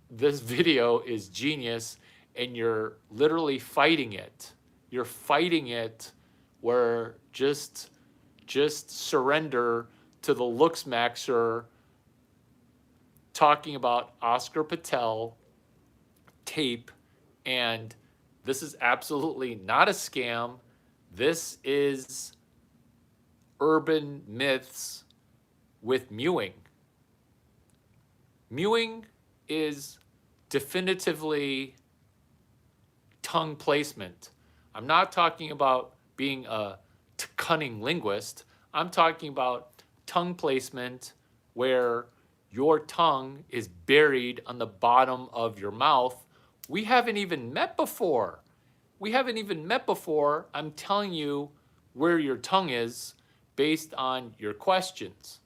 this video is genius and you're literally fighting it. You're fighting it where just just surrender to the looks maxer talking about Oscar Patel tape, and this is absolutely not a scam. This is urban myths with mewing. Mewing is definitively tongue placement. I'm not talking about being a cunning linguist. I'm talking about tongue placement where your tongue is buried on the bottom of your mouth. We haven't even met before. I'm telling you where your tongue is based on your questions.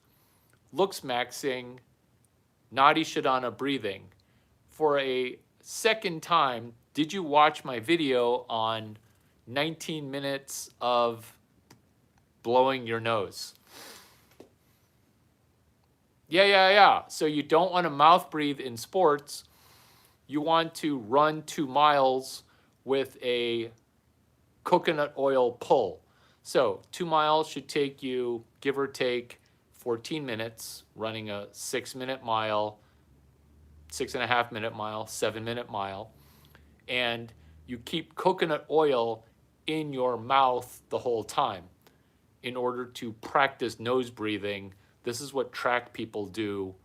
Looks maxing, Nadi Shodhana breathing. For a second time, did you watch my video on 19 minutes of blowing your nose? Yeah. So you don't want to mouth breathe in sports. You want to run 2 miles with a coconut oil pull. So 2 miles should take you, give or take, 14 minutes, running a 6-minute mile, 6.5-minute mile, 7-minute mile. And you keep coconut oil in your mouth the whole time in order to practice nose breathing. This is what track people do.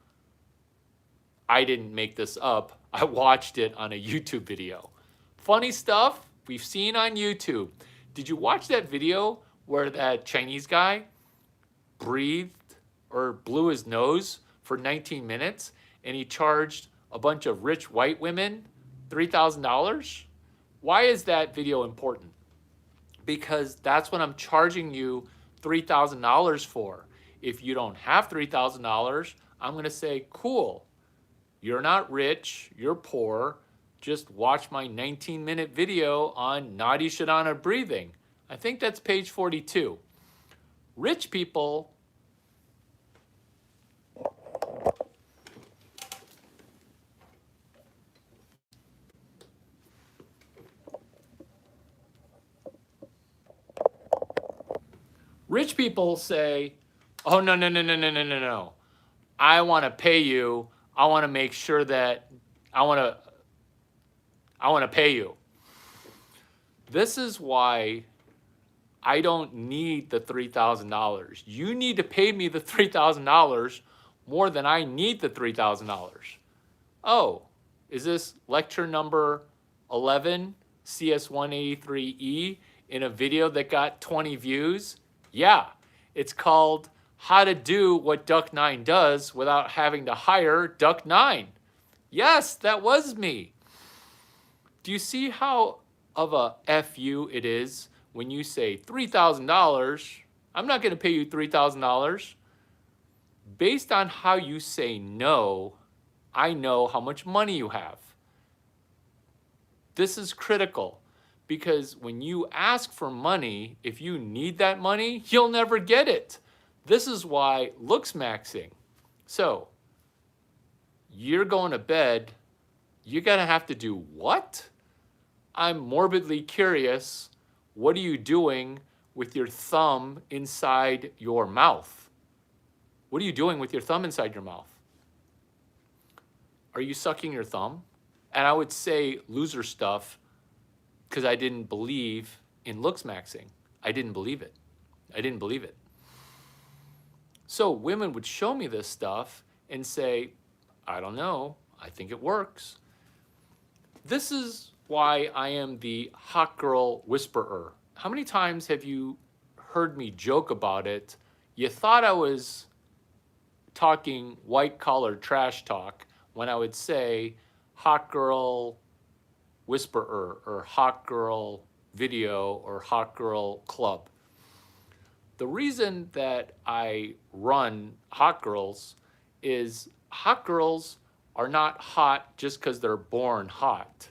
I didn't make this up. I watched it on a YouTube video. Funny stuff we've seen on YouTube. Did you watch that video where that Chinese guy breathed or blew his nose for 19 minutes and he charged a bunch of rich white women $3,000? Why is that video important? Because that's what I'm charging you $3,000 for. If you don't have $3,000, I'm going to say, cool, you're not rich, you're poor, just watch my 19-minute video on Nadi Shodhana breathing. I think that's page 42. Rich people say, oh, no. I want to pay you. I want to make sure that I want to pay you. This is why I don't need the $3,000. You need to pay me the $3,000 more than I need the $3,000. Oh, is this lecture number 11, CS183E, in a video that got 20 views? Yeah, it's called How to Do What Duck9 Does Without Having to Hire Duck9. Yes, that was me. Do you see how of a FU it is when you say $3,000? I'm not going to pay you $3,000. Based on how you say no, I know how much money you have. This is critical because when you ask for money, if you need that money, you'll never get it. This is why looks maxing. So you're going to bed, you're going to have to do what? I'm morbidly curious. What are you doing with your thumb inside your mouth? What are you doing with your thumb inside your mouth? Are you sucking your thumb? And I would say loser stuff because I didn't believe in looks maxing. I didn't believe it. So women would show me this stuff and say, I don't know, I think it works. This is why I am the hot girl whisperer. How many times have you heard me joke about it? You thought I was talking white collar trash talk when I would say hot girl whisperer or hot girl video or hot girl club. The reason that I run hot girls is hot girls are not hot just because they're born hot.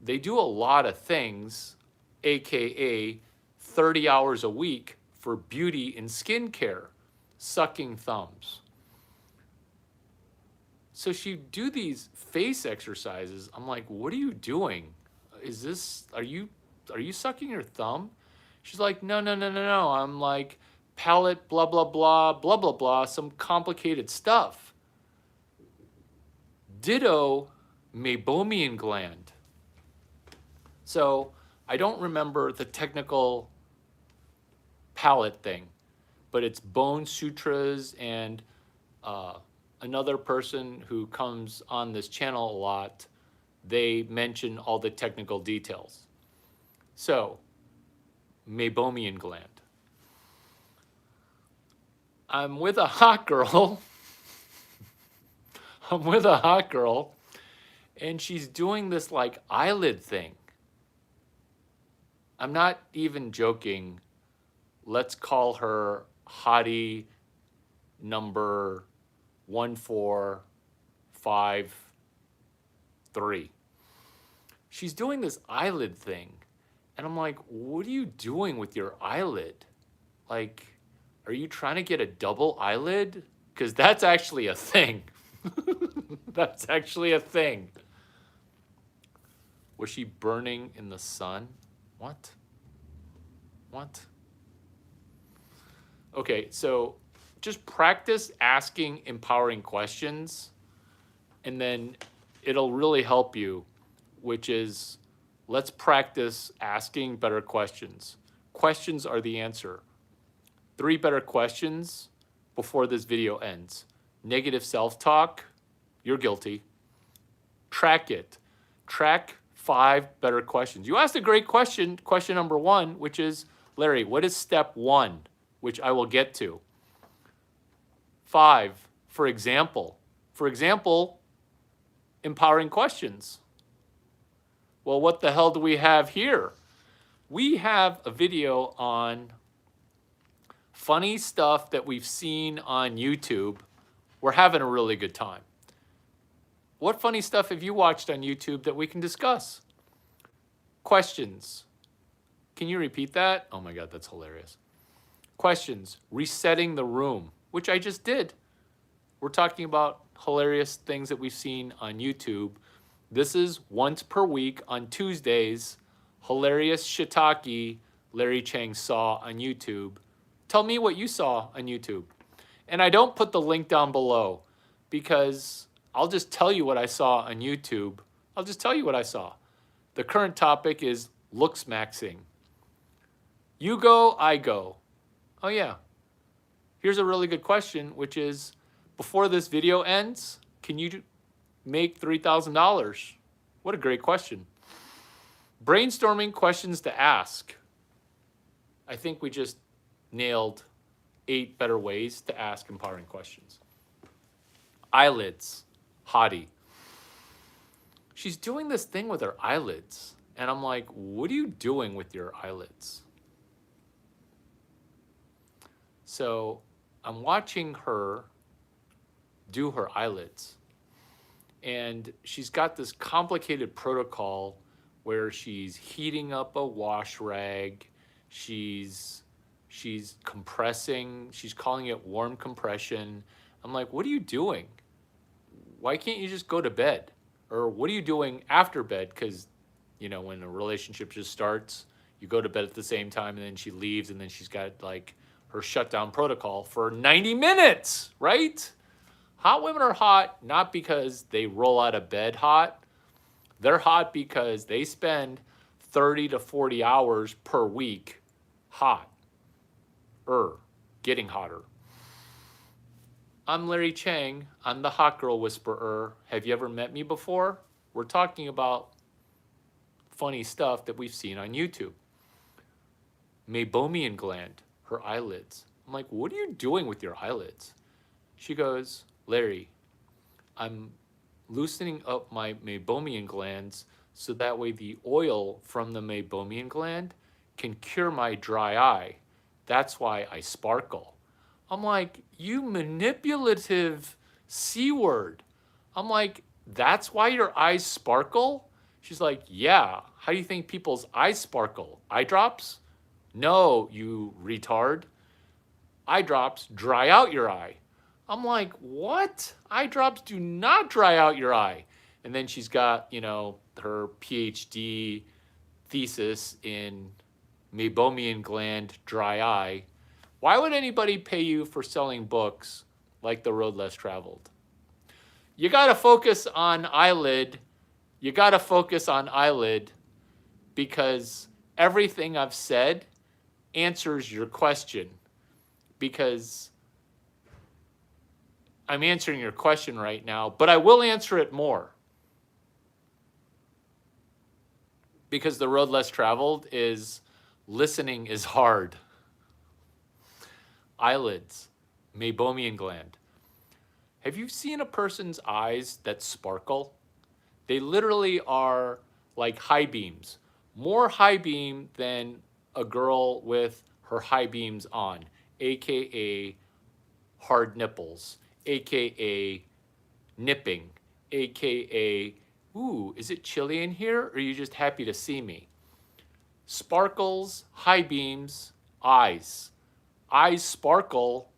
They do a lot of things, AKA 30 hours a week for beauty and skincare, sucking thumbs. So she do these face exercises. I'm like, what are you doing? Are you sucking your thumb? She's like, no, no, no, no, no. I'm like, palate, blah, blah, blah, blah, blah, blah, some complicated stuff. Ditto meibomian gland. So I don't remember the technical palate thing, but it's Bone Sutras and another person who comes on this channel a lot, they mention all the technical details. So, meibomian gland. I'm with a hot girl. I'm with a hot girl, and she's doing this like eyelid thing. I'm not even joking. Let's call her hottie number 1453. She's doing this eyelid thing, and I'm like, what are you doing with your eyelid? Like, are you trying to get a double eyelid? Because that's actually a thing. That's actually a thing. Was she burning in the sun? What? What? Okay, so just practice asking empowering questions, and then it'll really help you, which is, let's practice asking better questions. Questions are the answer. 3 better questions before this video ends. Negative self-talk, you're guilty. Track it. Track 5 better questions. You asked a great question, question number 1, which is, Larry, what is step 1? Which I will get to. 5, for example. For example, empowering questions. Well, what the hell do we have here? We have a video on funny stuff that we've seen on YouTube. We're having a really good time. What funny stuff have you watched on YouTube that we can discuss? Questions. Can you repeat that? Oh my God, that's hilarious. Questions. Resetting the room, which I just did. We're talking about hilarious things that we've seen on YouTube. This is once per week on Tuesdays. Hilarious shiitake Larry Chang saw on YouTube. Tell me what you saw on YouTube. And I don't put the link down below because I'll just tell you what I saw on YouTube. I'll just tell you what I saw. The current topic is looks maxing. You go, I go. Oh yeah. Here's a really good question, which is, before this video ends, can you make $3,000? What a great question. Brainstorming questions to ask. I think we just nailed 8 better ways to ask empowering questions. Eyelids. Hottie. She's doing this thing with her eyelids. And I'm like, what are you doing with your eyelids? So I'm watching her do her eyelids. And she's got this complicated protocol where she's heating up a wash rag. She's compressing. She's calling it warm compression. I'm like, what are you doing? Why can't you just go to bed? Or what are you doing after bed? Because, you know, when a relationship just starts, you go to bed at the same time, and then she leaves, and then she's got like her shutdown protocol for 90 minutes, right? Hot women are hot not because they roll out of bed hot. They're hot because they spend 30 to 40 hours per week hot. Getting hotter. I'm Larry Chang. I'm the hot girl whisperer. Have you ever met me before? We're talking about funny stuff that we've seen on YouTube. Meibomian gland, her eyelids. I'm like, what are you doing with your eyelids? She goes, Larry, I'm loosening up my meibomian glands so that way the oil from the meibomian gland can cure my dry eye. That's why I sparkle. I'm like, you manipulative C word. I'm like, that's why your eyes sparkle? She's like, yeah. How do you think people's eyes sparkle? Eye drops? No, you retard. Eye drops dry out your eye. I'm like, what? Eye drops do not dry out your eye. And then she's got, you know, her PhD thesis in meibomian gland, dry eye. Why would anybody pay you for selling books like The Road Less Traveled? You got to focus on eyelid. You got to focus on eyelid because everything I've said answers your question. Because I'm answering your question right now, but I will answer it more. Because The Road Less Traveled is listening is hard. Eyelids, meibomian gland. Have you seen a person's eyes that sparkle? They literally are like high beams. More high beam than a girl with her high beams on, aka hard nipples, aka nipping, aka, ooh, is it chilly in here or are you just happy to see me? Sparkles, high beams, eyes. Eyes sparkle.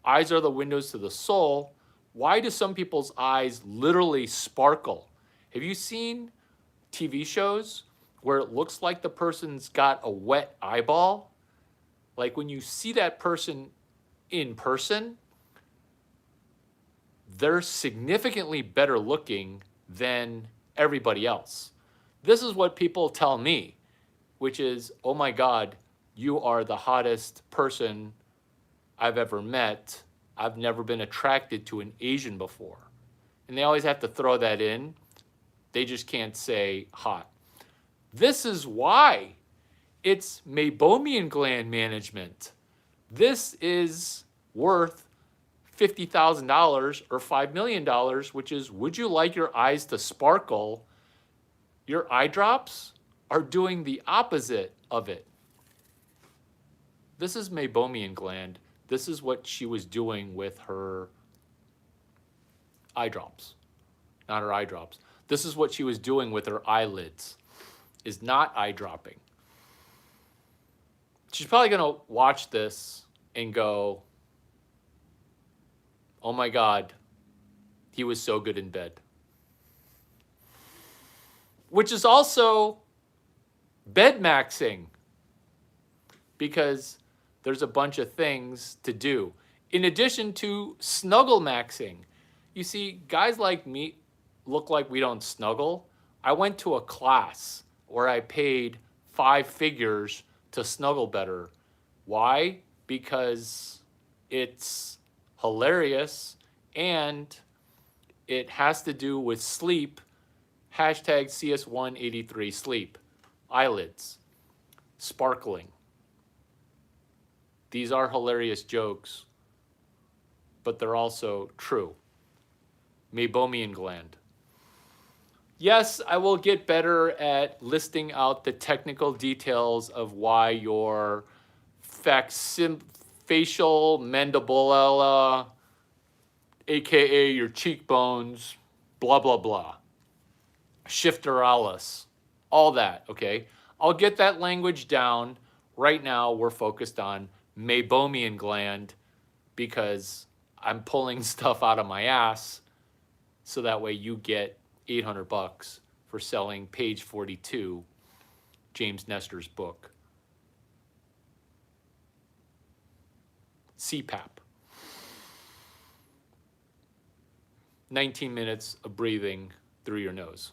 Eyes are the windows to the soul. Why do some people's eyes literally sparkle? Have you seen TV shows where it looks like the person's got a wet eyeball? Like when you see that person in person, they're significantly better looking than everybody else. This is what people tell me, which is, oh my God, you are the hottest person I've ever met. I've never been attracted to an Asian before. And they always have to throw that in. They just can't say hot. This is why it's meibomian gland management. This is worth $50,000 or $5 million, which is, would you like your eyes to sparkle? Your eye drops are doing the opposite of it. This is meibomian gland. This is what she was doing with her eye drops, not her eye drops. This is what she was doing with her eyelids, is not eye dropping. She's probably going to watch this and go, oh my God, he was so good in bed. Which is also bed maxing, because there's a bunch of things to do. In addition to snuggle maxing. You see, guys like me look like we don't snuggle. I went to a class where I paid 5 figures to snuggle better. Why? Because it's hilarious and it has to do with sleep. Hashtag CS183 sleep. Eyelids. Sparkling. These are hilarious jokes, but they're also true. Meibomian gland. Yes, I will get better at listing out the technical details of why your facial mandibulla, aka your cheekbones, blah, blah, blah. Shifteralis, all that, okay? I'll get that language down. Right now, we're focused on meibomian gland because I'm pulling stuff out of my ass so that way you get $800 for selling page 42, James Nestor's book. CPAP. 19 minutes of breathing through your nose.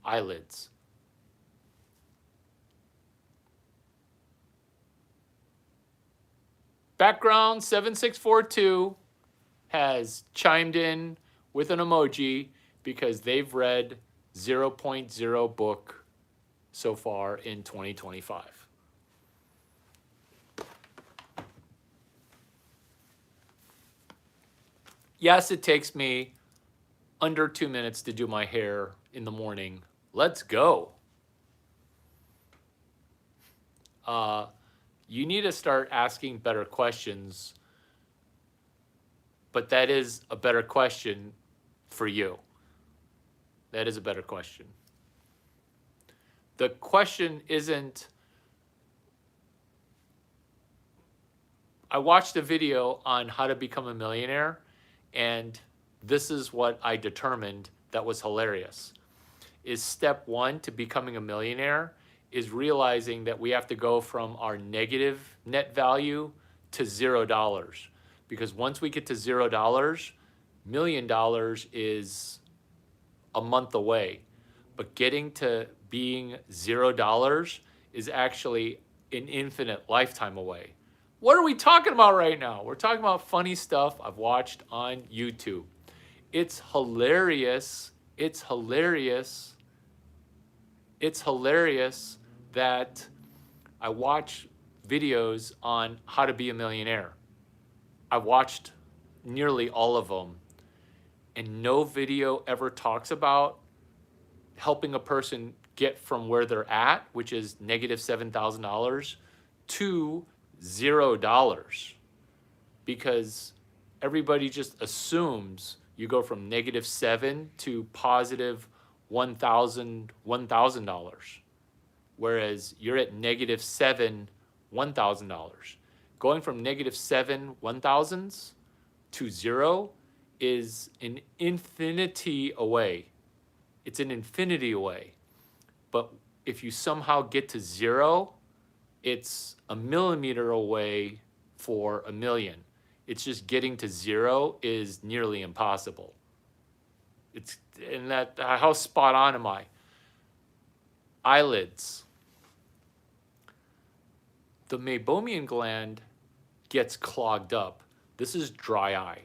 Eyelids. Background 7642 has chimed in with an emoji because they've read 0.0 book so far in 2025. Yes, it takes me under 2 minutes to do my hair in the morning. Let's go. You need to start asking better questions, but that is a better question for you. That is a better question. The question isn't, I watched a video on how to become a millionaire, and this is what I determined that was hilarious. Is step 1 to becoming a millionaire is realizing that we have to go from our negative net value to $0. Because once we get to $0, $1,000,000 is a month away. But getting to being $0 is actually an infinite lifetime away. What are we talking about right now? We're talking about funny stuff I've watched on YouTube. It's hilarious. It's hilarious. It's hilarious that I watch videos on how to be a millionaire. I watched nearly all of them, and no video ever talks about helping a person get from where they're at, which is negative $7,000, to $0. Because everybody just assumes you go from negative 7 to positive $1,000. Whereas you're at negative 7 $1,000. Going from negative 7 1,000s to 0 is an infinity away. It's an infinity away. But if you somehow get to 0, it's a millimeter away for a million. It's just getting to 0 is nearly impossible. And that, how spot on am I? Eyelids. The meibomian gland gets clogged up. This is dry eye.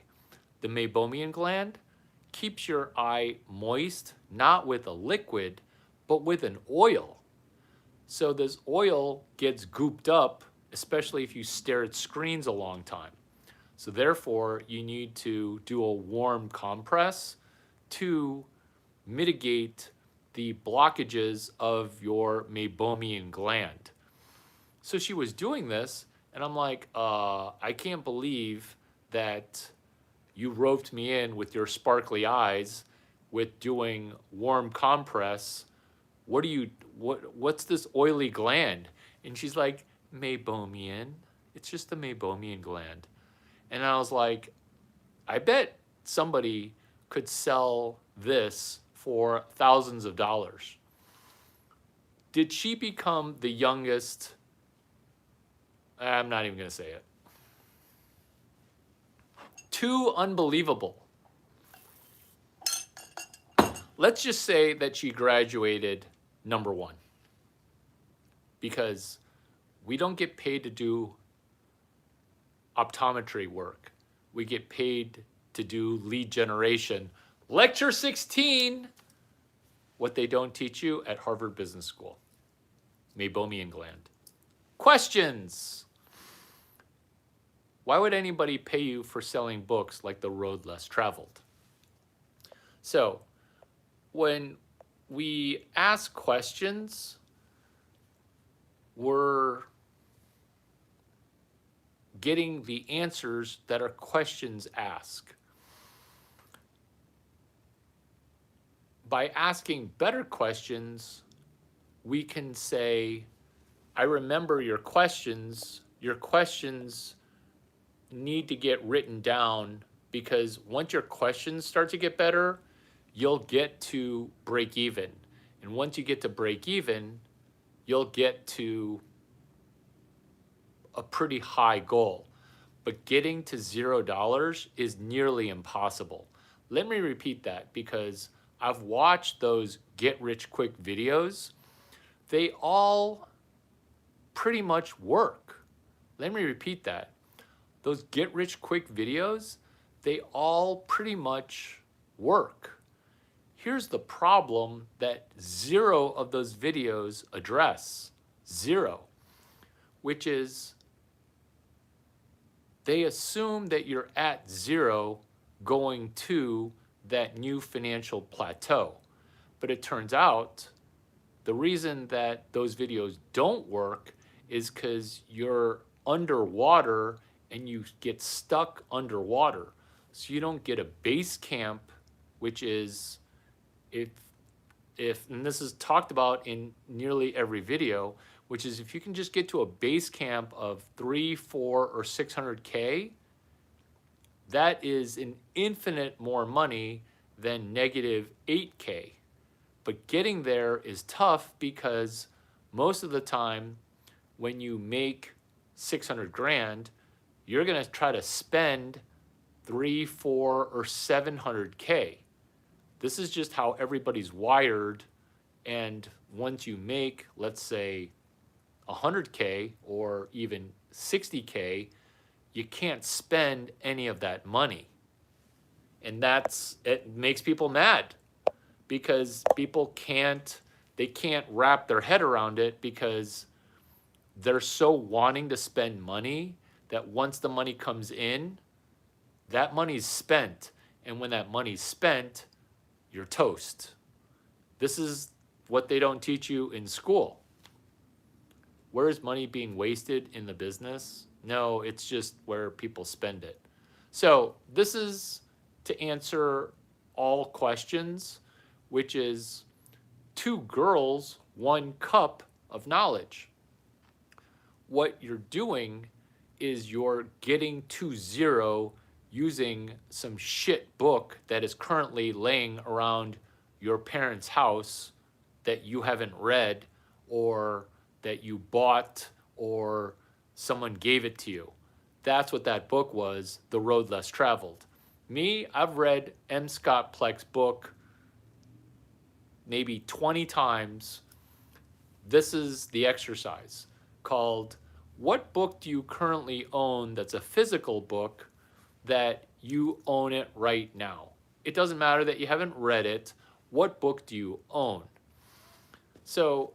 The meibomian gland keeps your eye moist, not with a liquid, but with an oil. So this oil gets gooped up, especially if you stare at screens a long time. So therefore, you need to do a warm compress to mitigate the blockages of your meibomian gland. So she was doing this, and I'm like, I can't believe that you roped me in with your sparkly eyes with doing warm compress. What's this oily gland? And she's like, meibomian. It's just the meibomian gland. And I was like, I bet somebody could sell this for thousands of dollars. Did she become the youngest? I'm not even going to say it. Too unbelievable. Let's just say that she graduated number 1. Because we don't get paid to do optometry work. We get paid to do lead generation. Lecture 16, what they don't teach you at Harvard Business School. Meibomian gland. Questions. Why would anybody pay you for selling books like The Road Less Traveled? So, when we ask questions, we're getting the answers that our questions ask. By asking better questions, we can say, I remember your questions. Your questions need to get written down, because once your questions start to get better, you'll get to break even. And once you get to break even, you'll get to a pretty high goal. But getting to $0 is nearly impossible. Let me repeat that, because I've watched those get-rich-quick videos. They all pretty much work. Let me repeat that. Those get-rich-quick videos, they all pretty much work. Here's the problem that 0 of those videos address. 0. Which is, they assume that you're at 0 going to that new financial plateau. But it turns out the reason that those videos don't work is because you're underwater and you get stuck underwater. So you don't get a base camp, which is, if and this is talked about in nearly every video, which is if you can just get to a base camp of 3, 4, or 600K, that is an infinite more money than negative 8K. But getting there is tough because most of the time when you make 600 grand, you're going to try to spend 3, 4, or 700K. This is just how everybody's wired. And once you make, let's say, 100K or even 60K, you can't spend any of that money. And it makes people mad because people can't wrap their head around it because they're so wanting to spend money that once the money comes in, that money's spent. And when that money's spent, you're toast. This is what they don't teach you in school. Where is money being wasted in the business? No, it's just where people spend it. So this is to answer all questions, which is 2 girls, 1 cup of knowledge. What you're doing is you're getting to zero using some shit book that is currently laying around your parents' house that you haven't read or that you bought or someone gave it to you. That's what that book was, The Road Less Traveled. Me, I've read M. Scott Pleck's book maybe 20 times. This is the exercise called, what book do you currently own that's a physical book that you own it right now? It doesn't matter that you haven't read it. What book do you own? So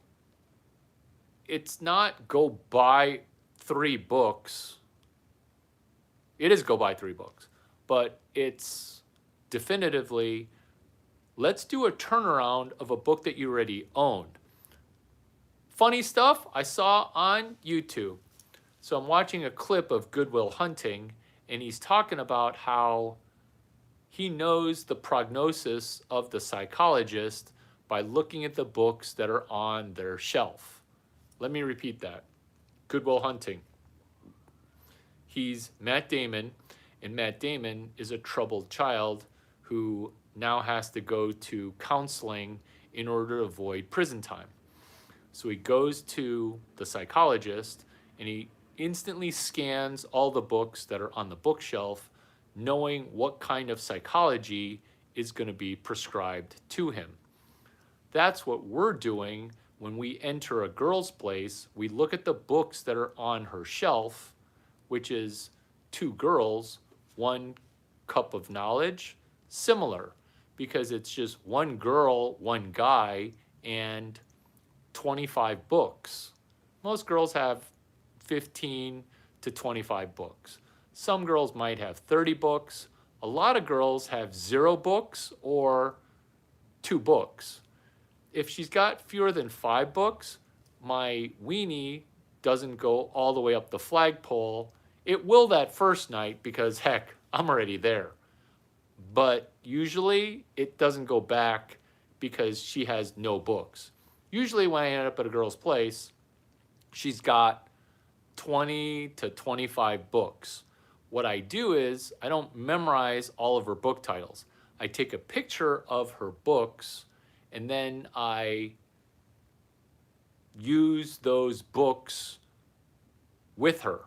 it's not go buy 3 books. It is go buy 3 books, but it's definitively, let's do a turnaround of a book that you already own. Funny stuff I saw on YouTube. So I'm watching a clip of Good Will Hunting, and he's talking about how he knows the prognosis of the psychologist by looking at the books that are on their shelf. Let me repeat that. Good Will Hunting. He's Matt Damon, and Matt Damon is a troubled child who now has to go to counseling in order to avoid prison time. So he goes to the psychologist and he instantly scans all the books that are on the bookshelf, knowing what kind of psychology is going to be prescribed to him. That's what we're doing when we enter a girl's place. We look at the books that are on her shelf, which is 2 girls, 1 cup of knowledge, similar, because it's just 1 girl, 1 guy, and 25 books. Most girls have 15 to 25 books. Some girls might have 30 books. A lot of girls have 0 books or 2 books. If she's got fewer than 5 books, my weenie doesn't go all the way up the flagpole. It will that first night because, heck, I'm already there. But usually it doesn't go back because she has no books. Usually when I end up at a girl's place, she's got 20 to 25 books. What I do is I don't memorize all of her book titles. I take a picture of her books and then I use those books with her,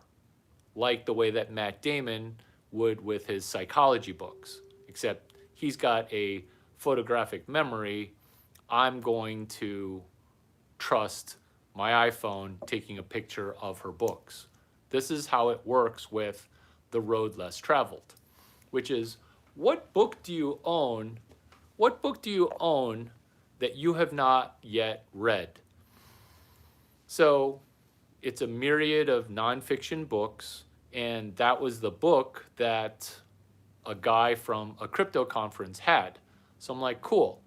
like the way that Matt Damon would with his psychology books, except he's got a photographic memory. I'm going to trust my iPhone taking a picture of her books. This is how it works with The Road Less Traveled, which is, what book do you own? What book do you own that you have not yet read? So it's a myriad of nonfiction books, and that was the book that a guy from a crypto conference had. So I'm like, cool,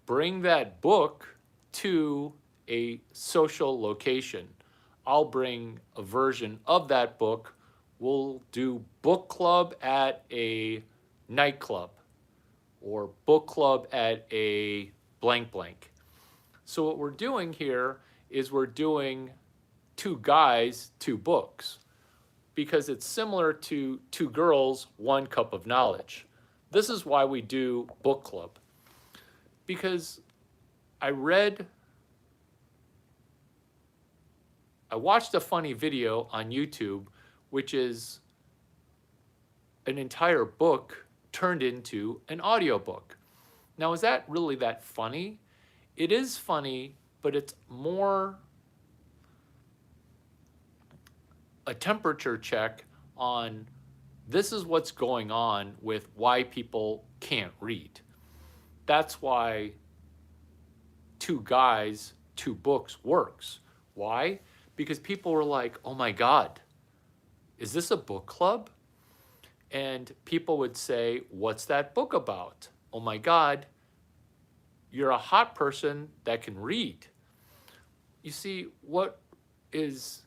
bring that book to a social location. I'll bring a version of that book. We'll do book club at a nightclub or book club at a blank blank. So what we're doing here is we're doing 2 guys, 2 books, because it's similar to 2 girls, 1 cup of knowledge. This is why we do book club, because I read I watched a funny video on YouTube, which is an entire book turned into an audiobook. Now, is that really that funny? It is funny, but it's more a temperature check on this is what's going on with why people can't read. That's why Two Guys, Two Books works. Why? Because people were like, oh my God, is this a book club? And people would say, what's that book about? Oh my God, you're a hot person that can read. You see, what is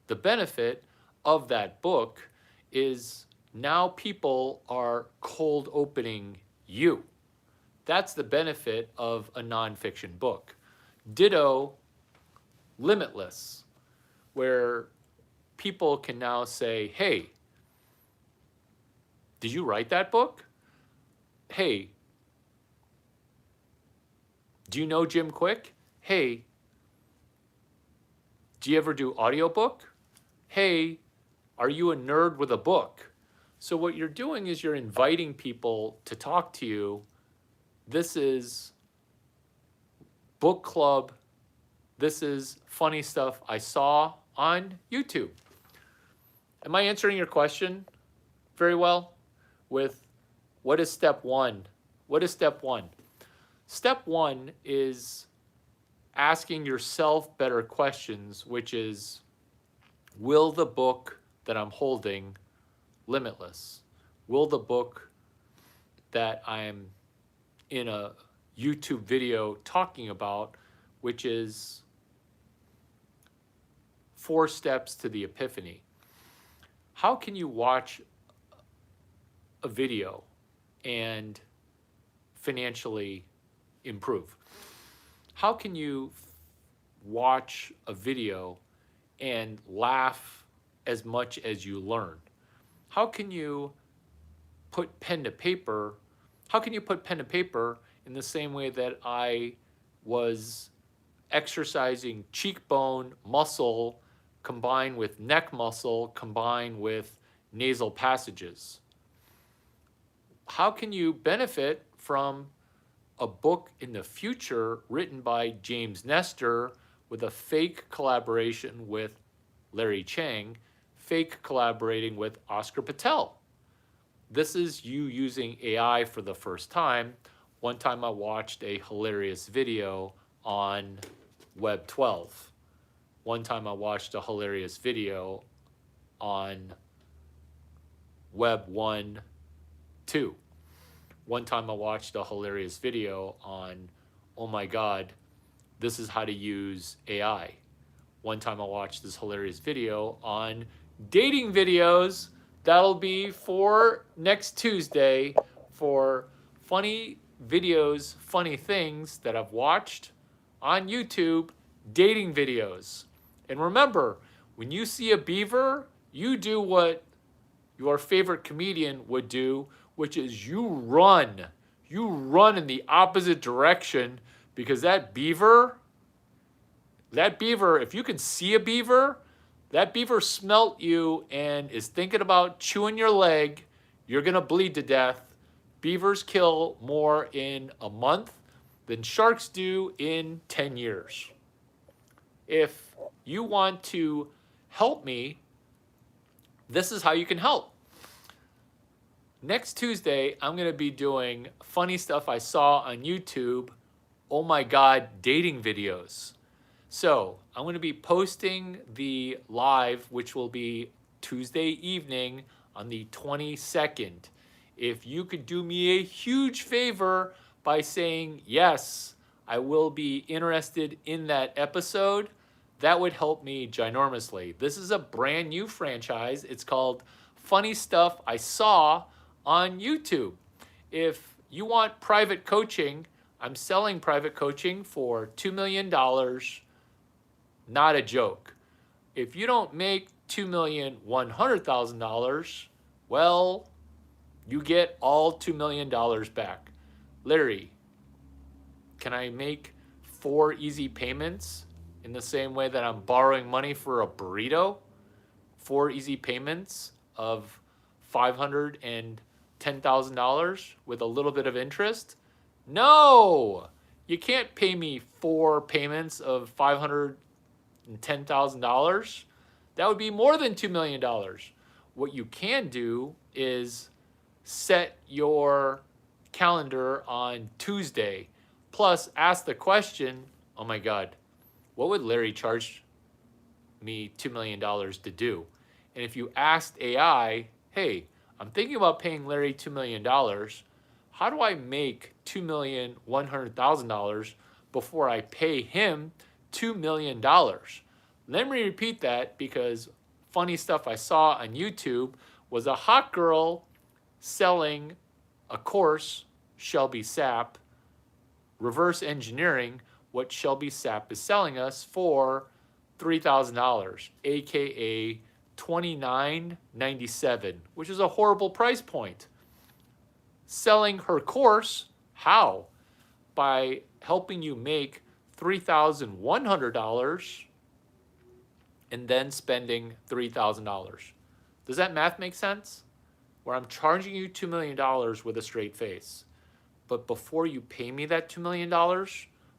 the benefit of that book is now people are cold opening you. That's the benefit of a nonfiction book. Ditto Limitless, where people can now say, hey, did you write that book? Hey, do you know Jim Quick? Hey, do you ever do audiobook? Hey, are you a nerd with a book? So what you're doing is you're inviting people to talk to you. This is book club. This is funny stuff I saw on YouTube. Am I answering your question very well? With what is step one? What is step one? Step one is asking yourself better questions, which is, will the book that I'm holding limitless? Will the book that I'm in a YouTube video talking about, which is 4 steps to the epiphany? How can you watch a video and financially improve? How can you watch a video and laugh as much as you learn? How can you put pen to paper? How can you put pen to paper in the same way that I was exercising cheekbone muscle combined with neck muscle combined with nasal passages? How can you benefit from a book in the future written by James Nestor with a fake collaboration with Larry Chang, fake collaborating with Oscar Patel? This is you using AI for the first time. One time I watched a hilarious video on Web 12. One time I watched a hilarious video on Web 1, 2. One time I watched a hilarious video on, oh my God, this is how to use AI. One time I watched this hilarious video on dating videos. That'll be for next Tuesday for funny videos, funny things that I've watched on YouTube, dating videos. And remember, when you see a beaver, you do what your favorite comedian would do, which is you run. You run in the opposite direction, because that beaver, if you can see a beaver, that beaver smelt you and is thinking about chewing your leg, you're gonna bleed to death. Beavers kill more in a month than sharks do in 10 years. If you want to help me, this is how you can help. Next Tuesday, I'm going to be doing funny stuff I saw on YouTube, oh my God, dating videos. So I'm going to be posting the live, which will be Tuesday evening on the 22nd. If you could do me a huge favor by saying, yes, I will be interested in that episode, that would help me ginormously. This is a brand new franchise. It's called Funny Stuff I Saw on YouTube. If you want private coaching, I'm selling private coaching for $2 million. Not a joke. If you don't make $2,100,000, well, you get all $2 million back. Larry, can I make 4 easy payments in the same way that I'm borrowing money for a burrito, 4 easy payments of $510,000 with a little bit of interest? No, you can't pay me 4 payments of $510,000. That would be more than $2 million. What you can do is set your calendar on Tuesday, plus ask the question, oh my God, what would Larry charge me $2 million to do? And if you asked AI, hey, I'm thinking about paying Larry $2 million, how do I make $2,100,000 before I pay him $2 million? Let me repeat that, because funny stuff I saw on YouTube was a hot girl selling a course, Shelby Sapp, reverse engineering what Shelby Sapp is selling us for $3,000, aka $29.97, which is a horrible price point. Selling her course, how? By helping you make $3,100 and then spending $3,000. Does that math make sense? Where I'm charging you $2 million with a straight face. But before you pay me that $2 million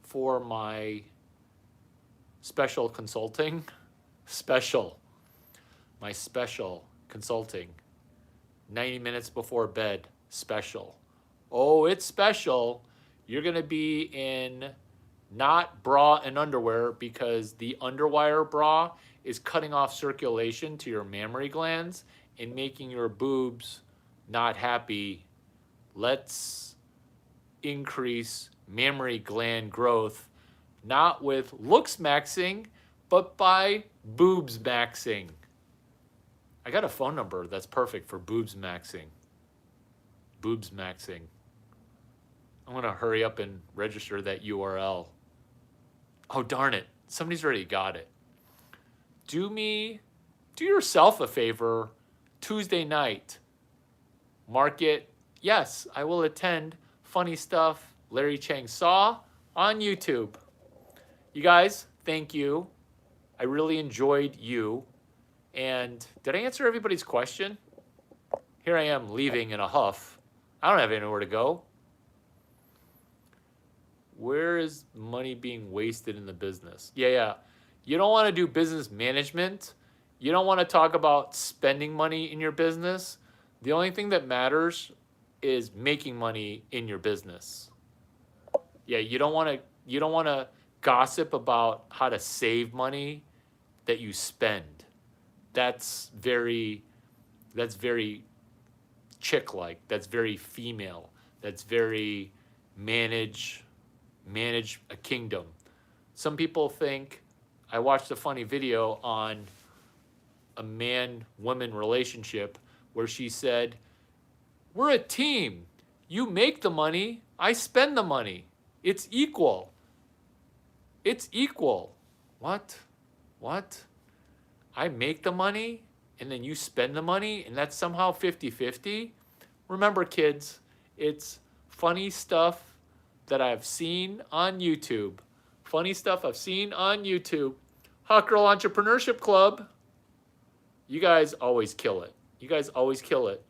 for my special consulting, my special consulting, 90 minutes before bed, special. Oh, it's special. You're going to be in not bra and underwear, because the underwire bra is cutting off circulation to your mammary glands and making your boobs not happy. Let's increase mammary gland growth, not with looks maxing, but by boobs maxing. I got a phone number that's perfect for boobs maxing. Boobs maxing. I'm going to hurry up and register that URL. Oh, darn it. Somebody's already got it. Do yourself a favor Tuesday night. Mark it. Yes, I will attend Funny Stuff Larry Chang Saw on YouTube. You guys, thank you. I really enjoyed you. And did I answer everybody's question? Here I am leaving in a huff. I don't have anywhere to go. Where is money being wasted in the business? Yeah. You don't want to do business management. You don't want to talk about spending money in your business. The only thing that matters is making money in your business. Yeah, you don't want to gossip about how to save money that you spend. That's very chick-like. That's very female. That's very manage a kingdom. Some people think, I watched a funny video on a man-woman relationship where she said, we're a team. You make the money, I spend the money. It's equal. It's equal. What? I make the money and then you spend the money and that's somehow 50-50? Remember, kids, it's funny stuff that I've seen on YouTube. Funny stuff I've seen on YouTube. Hot Girl Entrepreneurship Club. You guys always kill it. You guys always kill it.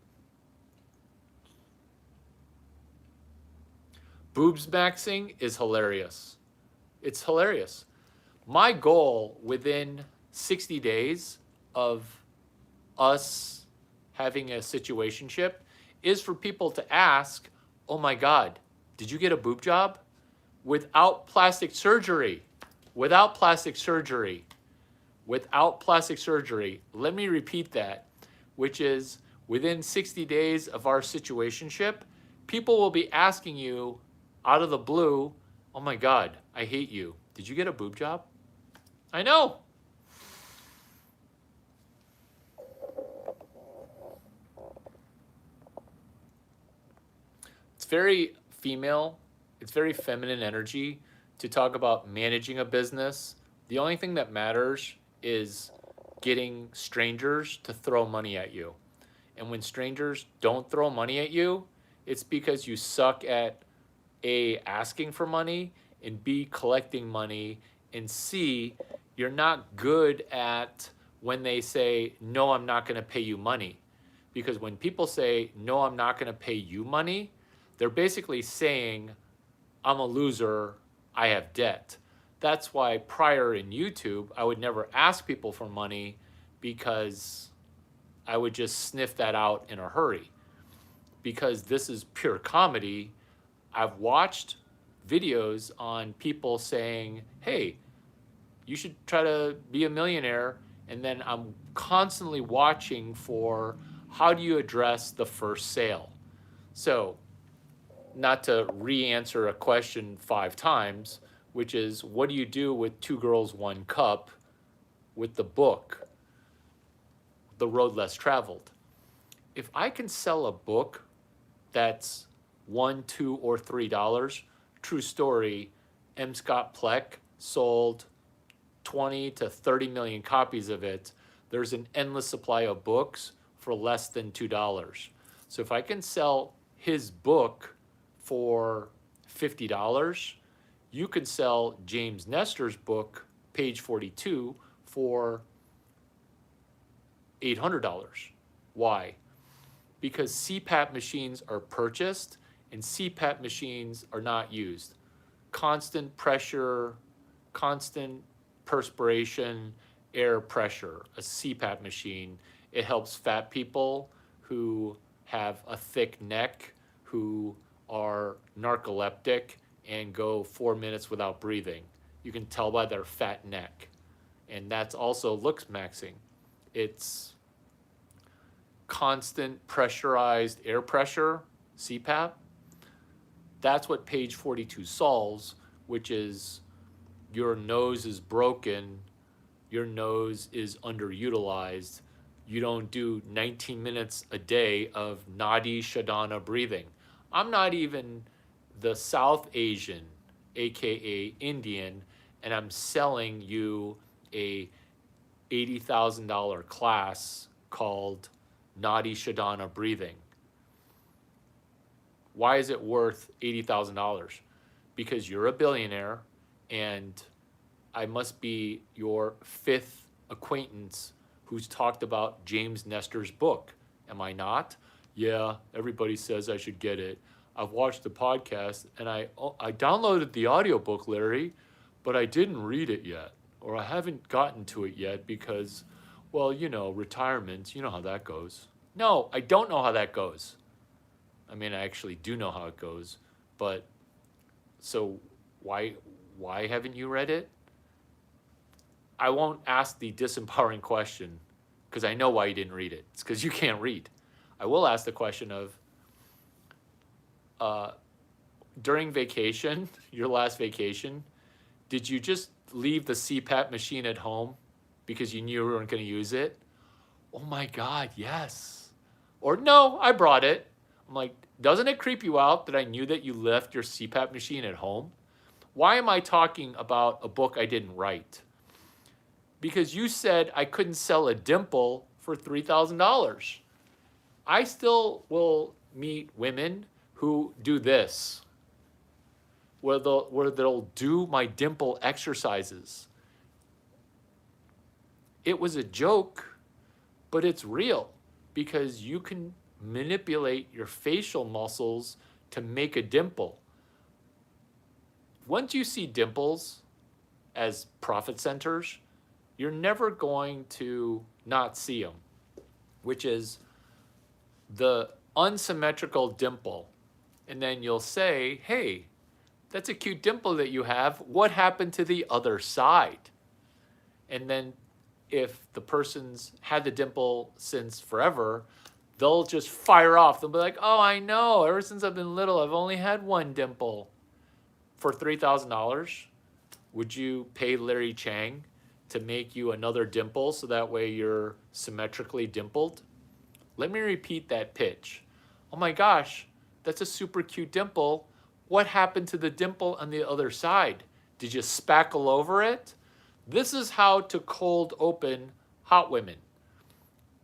Boobs maxing is hilarious. It's hilarious. My goal within 60 days of us having a situationship is for people to ask, oh my God, did you get a boob job? Without plastic surgery. Without plastic surgery. Without plastic surgery. Let me repeat that, which is within 60 days of our situationship, people will be asking you out of the blue, oh my God, I hate you. Did you get a boob job? I know. It's very female. It's very feminine energy to talk about managing a business. The only thing that matters is getting strangers to throw money at you. And when strangers don't throw money at you, it's because you suck at A, asking for money, and B, collecting money And C, you're not good at when they say, no, I'm not going to pay you money. Because when people say, no, I'm not going to pay you money, they're basically saying, I'm a loser, I have debt. That's why prior in YouTube, I would never ask people for money because I would just sniff that out in a hurry. Because this is pure comedy, I've watched videos on people saying, hey, you should try to be a millionaire. And then I'm constantly watching for how do you address the first sale. So, not to re-answer a question 5 times, which is what do you do with Two Girls, One Cup with the book, The Road Less Traveled? If I can sell a book that's $1, $2, or $3, true story, M. Scott Pleck sold 20 to 30 million copies of it. There's an endless supply of books for less than $2. So if I can sell his book for $50, you could sell James Nestor's book, Page 42, for $800. Why? Because CPAP machines are purchased and CPAP machines are not used. Constant pressure, constant perspiration, air pressure, a CPAP machine. It helps fat people who have a thick neck, who are narcoleptic and go 4 minutes without breathing. You can tell by their fat neck. And that's also looks maxing. It's constant pressurized air pressure, CPAP. That's what page 42 solves, which is your nose is broken, your nose is underutilized. You don't do 19 minutes a day of Nadi Shodhana breathing. I'm not even the South Asian, aka Indian, and I'm selling you a $80,000 class called Nadi Shodhana breathing. Why is it worth $80,000? Because you're a billionaire and I must be your 5th acquaintance who's talked about James Nestor's book. Am I not? Yeah, everybody says I should get it. I've watched the podcast and I downloaded the audiobook, Larry, but I didn't read it yet, or I haven't gotten to it yet because, well, you know, retirement, you know how that goes. No, I don't know how that goes. I mean, I actually do know how it goes, but so why haven't you read it? I won't ask the disempowering question because I know why you didn't read it. It's because you can't read. I will ask the question of, during vacation, your last vacation, did you just leave the CPAP machine at home because you knew you weren't going to use it? Oh my God, yes. Or no, I brought it. I'm like, doesn't it creep you out that I knew that you left your CPAP machine at home? Why am I talking about a book I didn't write? Because you said I couldn't sell a dimple for $3,000. I still will meet women who do this, where they'll do my dimple exercises. It was a joke, but it's real because you can manipulate your facial muscles to make a dimple. Once you see dimples as profit centers, you're never going to not see them, which is the unsymmetrical dimple. And then you'll say, hey, that's a cute dimple that you have. What happened to the other side? And then if the person's had the dimple since forever, they'll just fire off. They'll be like, oh, I know. Ever since I've been little, I've only had one dimple. For $3,000, would you pay Larry Chang to make you another dimple so that way you're symmetrically dimpled? Let me repeat that pitch. Oh my gosh, that's a super cute dimple. What happened to the dimple on the other side? Did you spackle over it? This is how to cold open hot women.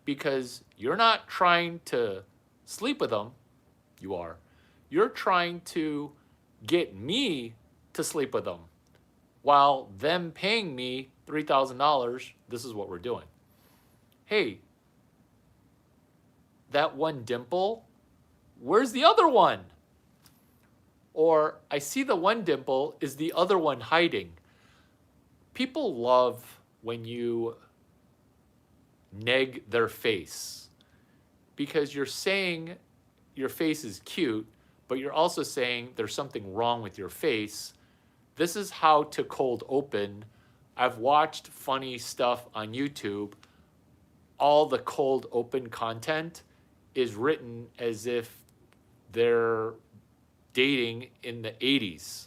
Because you're not trying to sleep with them. You are. You're trying to get me to sleep with them. while them paying me $3,000, this is what we're doing. Hey, that one dimple, where's the other one? Or I see the one dimple, is the other one hiding? People love when you neg their face because you're saying your face is cute, but you're also saying there's something wrong with your face. This is how to cold open. I've watched funny stuff on YouTube. All the cold open content is written as if they're dating in the 80s.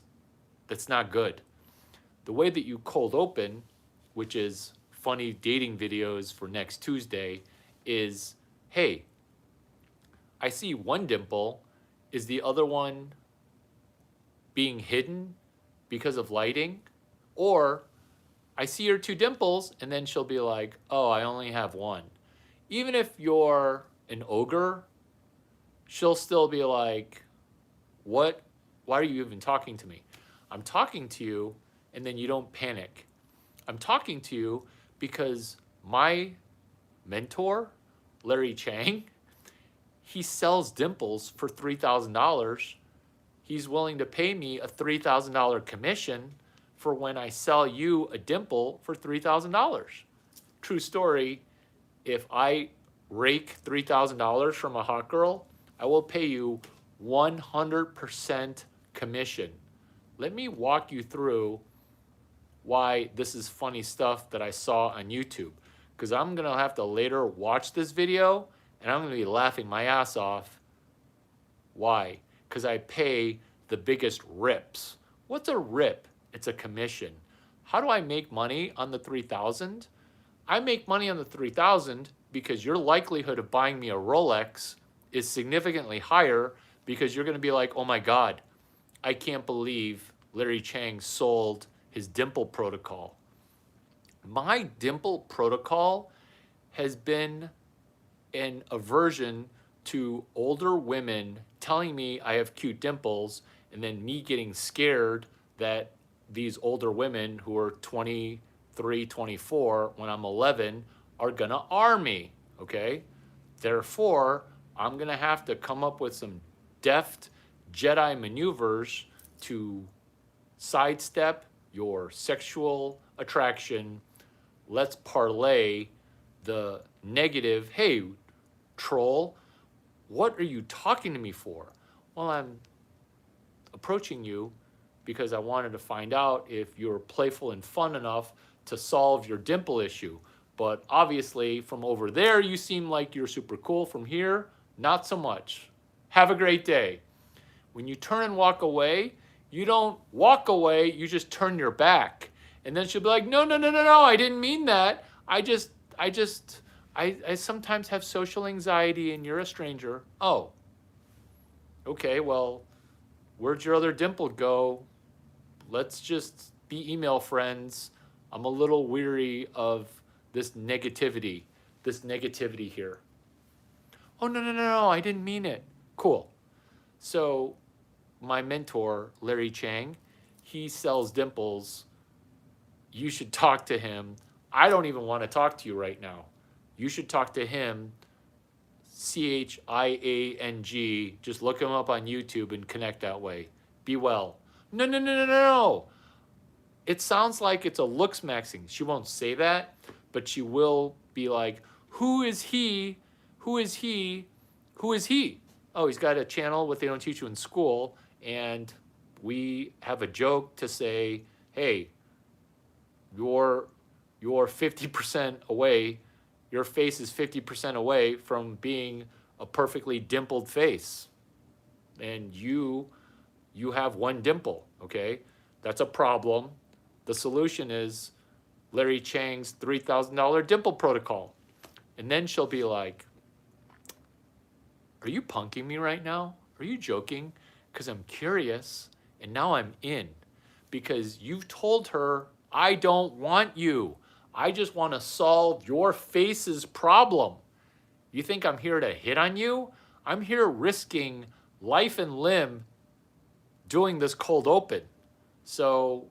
That's not good. The way that you cold open, which is funny dating videos for next Tuesday, is, hey, I see one dimple. Is the other one being hidden because of lighting? Or I see her two dimples, and then she'll be like, oh, I only have one. Even if you're an ogre, she'll still be like, what? Why are you even talking to me? I'm talking to you, and then you don't panic. I'm talking to you because my mentor, Larry Chang, he sells dimples for $3,000. He's willing to pay me a $3,000 commission for when I sell you a dimple for $3,000. True story, if I rake $3,000 from a hot girl, I will pay you 100% commission. Let me walk you through why this is funny stuff that I saw on YouTube, because I'm going to have to later watch this video and I'm going to be laughing my ass off. Why? Because I pay the biggest rips. What's a rip? It's a commission. How do I make money on the 3,000? I make money on the 3,000 because your likelihood of buying me a Rolex is significantly higher, because you're going to be like, oh my God, I can't believe Larry Chang sold his dimple protocol. My dimple protocol has been an aversion to older women telling me I have cute dimples, and then me getting scared that these older women who are 23, 24, when I'm 11, are gonna arm me, okay? Therefore, I'm gonna have to come up with some deft Jedi maneuvers to sidestep your sexual attraction. Let's parlay the negative. Hey, troll, what are you talking to me for? Well, I'm approaching you because I wanted to find out if you're playful and fun enough to solve your dimple issue. But obviously, from over there, you seem like you're super cool. From here, not so much. Have a great day. When you turn and walk away, you don't walk away, you just turn your back. And then she'll be like, no, I didn't mean that. I sometimes have social anxiety and you're a stranger. Oh, okay, well, where'd your other dimple go? Let's just be email friends. I'm a little weary of this negativity here. Oh, no, I didn't mean it. Cool. So my mentor, Larry Chang, he sells dimples. You should talk to him. I don't even want to talk to you right now. You should talk to him, Chiang. Just look him up on YouTube and connect that way. Be well. No. It sounds like it's a looks maxing. She won't say that, but she will be like, who is he? Who is he? Who is he? Oh, he's got a channel, what they don't teach you in school, and we have a joke to say, hey, you're 50% away, your face is 50% away from being a perfectly dimpled face. And you have one dimple, okay? That's a problem. The solution is Larry Chang's $3,000 dimple protocol. And then she'll be like, are you punking me right now? Are you joking? Because I'm curious, and now I'm in. Because you've told her, I don't want you. I just want to solve your face's problem. You think I'm here to hit on you? I'm here risking life and limb doing this cold open. So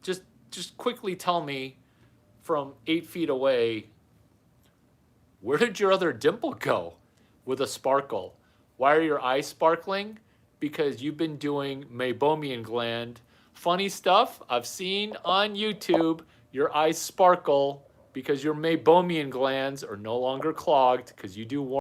just just quickly tell me from 8 feet away, where did your other dimple go with a sparkle? Why are your eyes sparkling? Because you've been doing meibomian gland. Funny stuff I've seen on YouTube. Your eyes sparkle because your meibomian glands are no longer clogged because you do